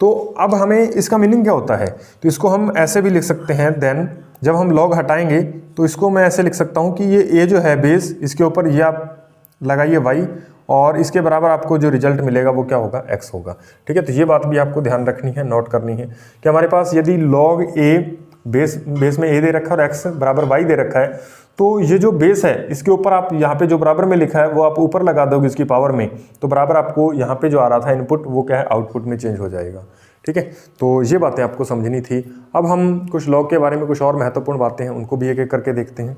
तो अब हमें इसका मीनिंग क्या होता है, तो इसको हम ऐसे भी लिख सकते हैं, देन जब हम log हटाएंगे तो इसको मैं ऐसे लिख सकता हूँ कि ये a जो है बेस, इसके ऊपर ये आप लगाइए y, और इसके बराबर आपको जो रिजल्ट मिलेगा वो क्या होगा x होगा, ठीक है। तो ये बात भी आपको ध्यान रखनी है, नोट करनी है कि हमारे पास यदि log a बेस में a दे रखा है और x बराबर y दे रखा है, तो ये जो बेस है इसके ऊपर आप यहाँ पे जो बराबर में लिखा है वो आप ऊपर लगा दोगे इसकी पावर में, तो बराबर आपको यहाँ पे जो आ रहा था इनपुट वो क्या है आउटपुट में चेंज हो जाएगा, ठीक है। तो ये बातें आपको समझनी थी। अब हम कुछ लॉग के बारे में कुछ और महत्वपूर्ण बातें हैं उनको भी एक एक करके देखते हैं।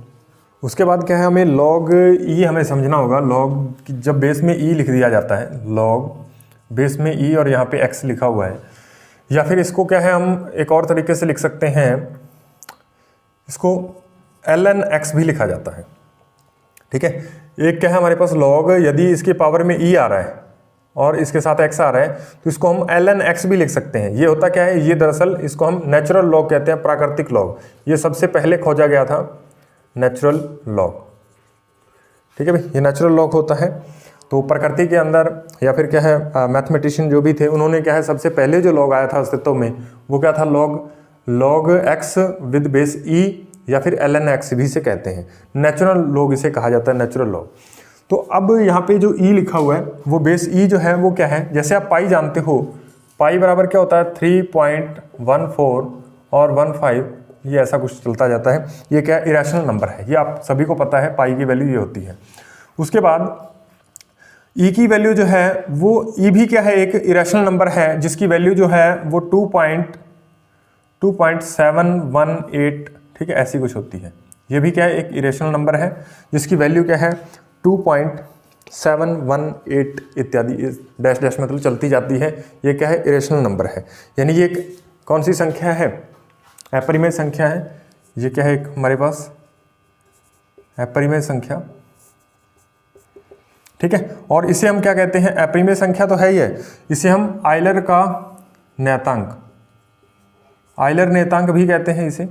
उसके बाद क्या है, हमें लॉग ई हमें समझना होगा। लॉग जब बेस में ई लिख दिया जाता है, लॉग बेस में ई और यहाँ पे एक्स लिखा हुआ है, या फिर इसको क्या है हम एक और तरीके से लिख सकते हैं, इसको ln x भी लिखा जाता है, ठीक है। एक क्या है हमारे पास लॉग, यदि इसके पावर में e आ रहा है और इसके साथ x आ रहा है तो इसको हम ln x भी लिख सकते हैं। ये होता क्या है, ये दरअसल इसको हम नेचुरल लॉग कहते हैं, प्राकृतिक लॉग। ये सबसे पहले खोजा गया था नेचुरल लॉग, ठीक है भाई, ये नेचुरल लॉग होता है। तो प्रकृति के अंदर या फिर क्या है मैथमेटिशियन जो भी थे उन्होंने क्या है सबसे पहले जो लॉग आया था अस्तित्व में वो क्या था, log x with base e, या फिर ln x भी से कहते हैं। नेचुरल लॉग इसे कहा जाता है, नेचुरल लॉग। तो अब यहाँ पे जो e लिखा हुआ है वो बेस e जो है वो क्या है, जैसे आप पाई जानते हो, पाई बराबर क्या होता है 3.14 और 15, ये ऐसा कुछ चलता जाता है। ये क्या इरेशनल नंबर है, ये आप सभी को पता है, पाई की वैल्यू ये होती है। उसके बाद e की वैल्यू जो है वो e भी क्या है एक इरेशनल नंबर है जिसकी वैल्यू जो है वो 2.718, ठीक है, ऐसी कुछ होती है। ये भी क्या है एक इरेशनल नंबर है जिसकी वैल्यू क्या है 2.718 इत्यादि, डैश डैश मतलब चलती जाती है। ये क्या है इरेशनल नंबर है, यानी ये कौन सी संख्या है, अपरिमेय संख्या है। ये क्या है एक हमारे पास अपरिमेय संख्या, ठीक है। और इसे हम क्या कहते हैं, अपरिमेय संख्या तो है ही है, इसे हम आयलर का नियतांक, आयलर नियतांक भी कहते हैं इसे,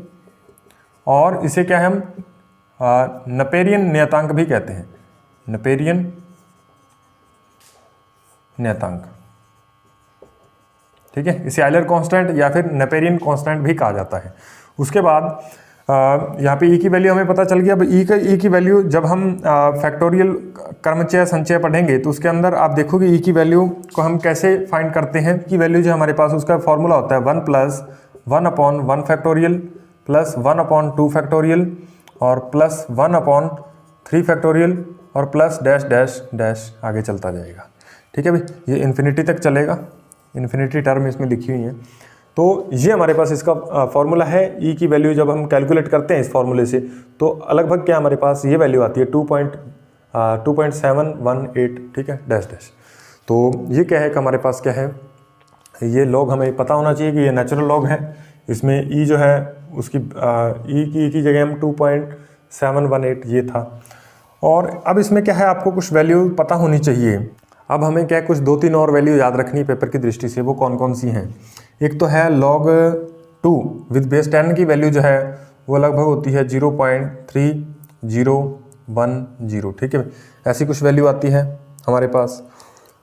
और इसे क्या है हम नपेरियन नियतांक भी कहते हैं, नपेरियन नियतांक, ठीक है। इसे आयलर कांस्टेंट या फिर नपेरियन कांस्टेंट भी कहा जाता है। उसके बाद यहाँ पे e की वैल्यू हमें पता चल गया। अब e की वैल्यू जब हम फैक्टोरियल क्रमचय संचय पढ़ेंगे तो उसके अंदर आप देखोगे e की वैल्यू को हम कैसे फाइंड करते हैं। की वैल्यू जो हमारे पास उसका फॉर्मूला होता है 1 + 1/1 फैक्टोरियल प्लस 1/2 फैक्टोरियल और प्लस 1/3 फैक्टोरियल और प्लस डैश डैश डैश आगे चलता जाएगा, ठीक है भाई। ये इन्फिनिटी तक चलेगा, इन्फिनिटी टर्म इसमें लिखी हुई है। तो ये हमारे पास इसका फॉर्मूला है। ई की वैल्यू जब हम कैलकुलेट करते हैं इस फॉर्मूले से तो लगभग क्या हमारे पास ये वैल्यू आती है 2.718, ठीक है, डैश डैश। तो ये क्या है कि हमारे पास क्या है, ये लॉग हमें पता होना चाहिए कि ये नेचुरल लॉग है। इसमें ई जो है उसकी ई की जगह हम 2.718 ये था। और अब इसमें क्या है, आपको कुछ वैल्यू पता होनी चाहिए। अब हमें क्या है, कुछ 2-3 और वैल्यू याद रखनी पेपर की दृष्टि से। वो कौन कौन सी हैं? एक तो है log 2 विद बेस 10 की वैल्यू जो है वो लगभग होती है 0.3010। ठीक है, ऐसी कुछ वैल्यू आती है हमारे पास।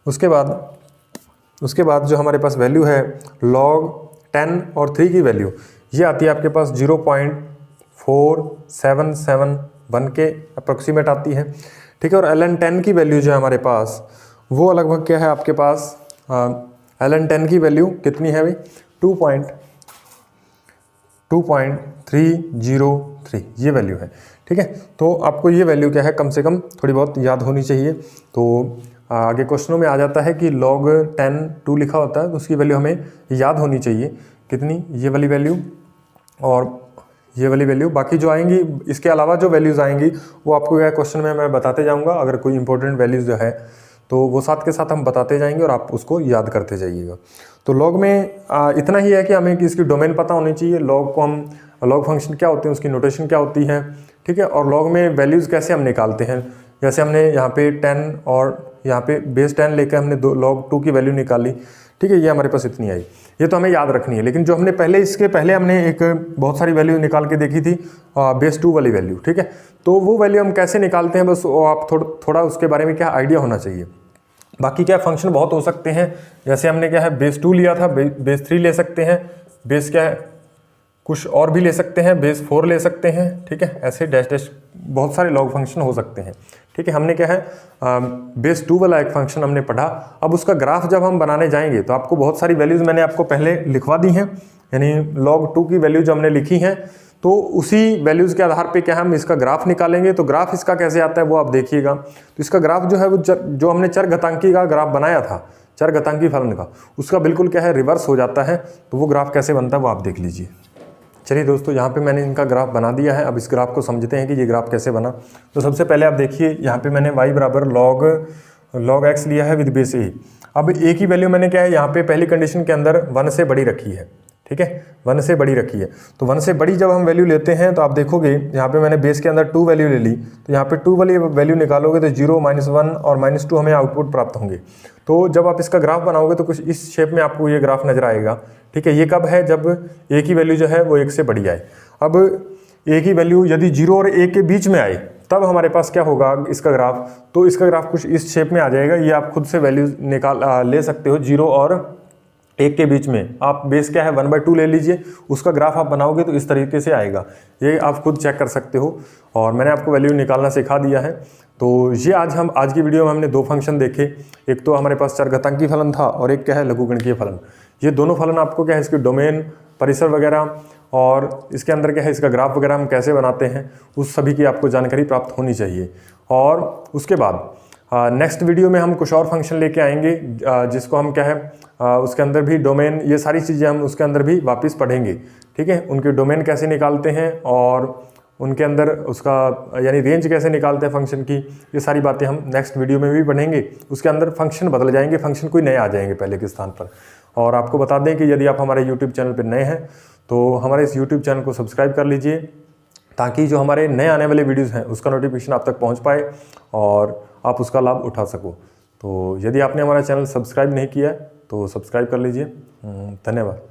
उसके बाद जो हमारे पास वैल्यू है log 10 और 3 की वैल्यू, ये आती है आपके पास 0.4771 के अप्रोक्सीमेट आती है। ठीक है, और ln 10 की वैल्यू जो है हमारे पास वो लगभग क्या है आपके पास, ln 10 की वैल्यू कितनी है भाई? 2.303 ये वैल्यू है। ठीक है, तो आपको ये वैल्यू क्या है कम से कम थोड़ी बहुत याद होनी चाहिए। तो आगे क्वेश्चनों में आ जाता है कि log 10 2 लिखा होता है तो उसकी वैल्यू हमें याद होनी चाहिए कितनी, ये वाली वैल्यू और ये वाली वैल्यू। बाकी जो आएंगी इसके अलावा जो वैल्यूज़ आएंगी वो आपको क्या क्वेश्चन में मैं बताते जाऊँगा। अगर कोई इंपॉर्टेंट वैल्यूज़ जो है तो वो साथ के साथ हम बताते जाएंगे और आप उसको याद करते जाइएगा। तो लॉग में इतना ही है कि हमें कि इसकी डोमेन पता होनी चाहिए। लॉग को हम, लॉग फंक्शन क्या होते हैं, उसकी नोटेशन क्या होती है। ठीक है, और लॉग में वैल्यूज़ कैसे हम निकालते हैं, जैसे हमने यहाँ पे 10 और यहाँ पे बेस 10 लेकर हमने log 2 की वैल्यू निकाली। ठीक है, ये हमारे पास इतनी आई, ये तो हमें याद रखनी है। लेकिन जो हमने पहले, इसके पहले हमने एक बहुत सारी वैल्यू निकाल के देखी थी बेस 2 वाली वैल्यू। ठीक है, तो वो वैल्यू हम कैसे निकालते हैं, बस आप थोड़ा उसके बारे में क्या आइडिया होना चाहिए। बाकी क्या फंक्शन बहुत हो सकते हैं, जैसे हमने क्या है बेस 2 लिया था, बेस 3 ले सकते हैं, बेस क्या है कुछ और भी ले सकते हैं, बेस 4 ले सकते हैं। ठीक है, ऐसे डैश डैश बहुत सारे लॉग फंक्शन हो सकते हैं। ठीक है, हमने क्या है बेस 2 वाला एक फंक्शन हमने पढ़ा। अब उसका ग्राफ जब हम बनाने जाएंगे तो आपको बहुत सारी वैल्यूज़ मैंने आपको पहले लिखवा दी हैं, यानी log 2 की वैल्यू जो हमने लिखी हैं, तो उसी वैल्यूज़ के आधार पे क्या हम इसका ग्राफ निकालेंगे। तो ग्राफ इसका कैसे आता है वो आप देखिएगा। तो इसका ग्राफ जो है वो जो हमने चरघातांकी का ग्राफ बनाया था, चरघातांकी फलन का, उसका बिल्कुल क्या है रिवर्स हो जाता है। तो वो ग्राफ कैसे बनता है वो आप देख लीजिए। चलिए दोस्तों, यहाँ पे मैंने इनका ग्राफ बना दिया है। अब इस ग्राफ को समझते हैं कि ये ग्राफ कैसे बना। तो सबसे पहले आप देखिए, यहाँ पे मैंने y बराबर log x लिया है विद बेस a। अब a की वैल्यू मैंने क्या है यहाँ पे पहली कंडीशन के अंदर 1 से बड़ी रखी है। ठीक है, 1 से बड़ी रखी है। तो 1 से बड़ी जब हम वैल्यू लेते हैं तो आप देखोगे यहाँ पे मैंने बेस के अंदर 2 वैल्यू ले ली, तो यहाँ पे 2 वाली वैल्यू निकालोगे तो 0, -1 और -2 हमें आउटपुट प्राप्त होंगे। तो जब आप इसका ग्राफ बनाओगे तो कुछ इस शेप में आपको ये ग्राफ नजर आएगा। ठीक है, ये कब है, जब a की वैल्यू जो है वो 1 से बड़ी आए। अब a की वैल्यू यदि 0 और 1 के बीच में आए तब हमारे पास क्या होगा इसका ग्राफ, तो इसका ग्राफ कुछ इस शेप में आ जाएगा। ये आप खुद से वैल्यू ले सकते हो। 0 और 1 के बीच में आप बेस क्या है 1/2 ले लीजिए, उसका ग्राफ आप बनाओगे तो इस तरीके से आएगा। ये आप खुद चेक कर सकते हो और मैंने आपको वैल्यू निकालना सिखा दिया है। तो ये आज की वीडियो में हमने 2 फंक्शन देखे। एक तो हमारे पास चरघातांकी फलन था और एक क्या है लघुगणकीय फलन। ये दोनों फलन आपको क्या है इसकी डोमेन, परिसर वगैरह और इसके अंदर क्या है इसका ग्राफ वगैरह हम कैसे बनाते हैं, उस सभी की आपको जानकारी प्राप्त होनी चाहिए। और उसके बाद नेक्स्ट वीडियो में हम कुछ और फंक्शन लेके आएंगे जिसको हम क्या है उसके अंदर भी डोमेन, ये सारी चीज़ें हम उसके अंदर भी वापस पढ़ेंगे। ठीक है, उनके डोमेन कैसे निकालते हैं और उनके अंदर उसका यानी रेंज कैसे निकालते हैं फंक्शन की, ये सारी बातें हम नेक्स्ट वीडियो में भी पढ़ेंगे। उसके अंदर फंक्शन बदल जाएंगे, फंक्शन कोई नए आ जाएंगे पहले के स्थान पर। और आपको बता दें कि यदि आप हमारे यूट्यूब चैनल पर नए हैं तो हमारे इस यूट्यूब चैनल को सब्सक्राइब कर लीजिए, ताकि जो हमारे नए आने वाले वीडियोज़ हैं उसका नोटिफिकेशन आप तक पहुँच पाए और आप उसका लाभ उठा सको। तो यदि आपने हमारा चैनल सब्सक्राइब नहीं किया है तो सब्सक्राइब कर लीजिए। धन्यवाद।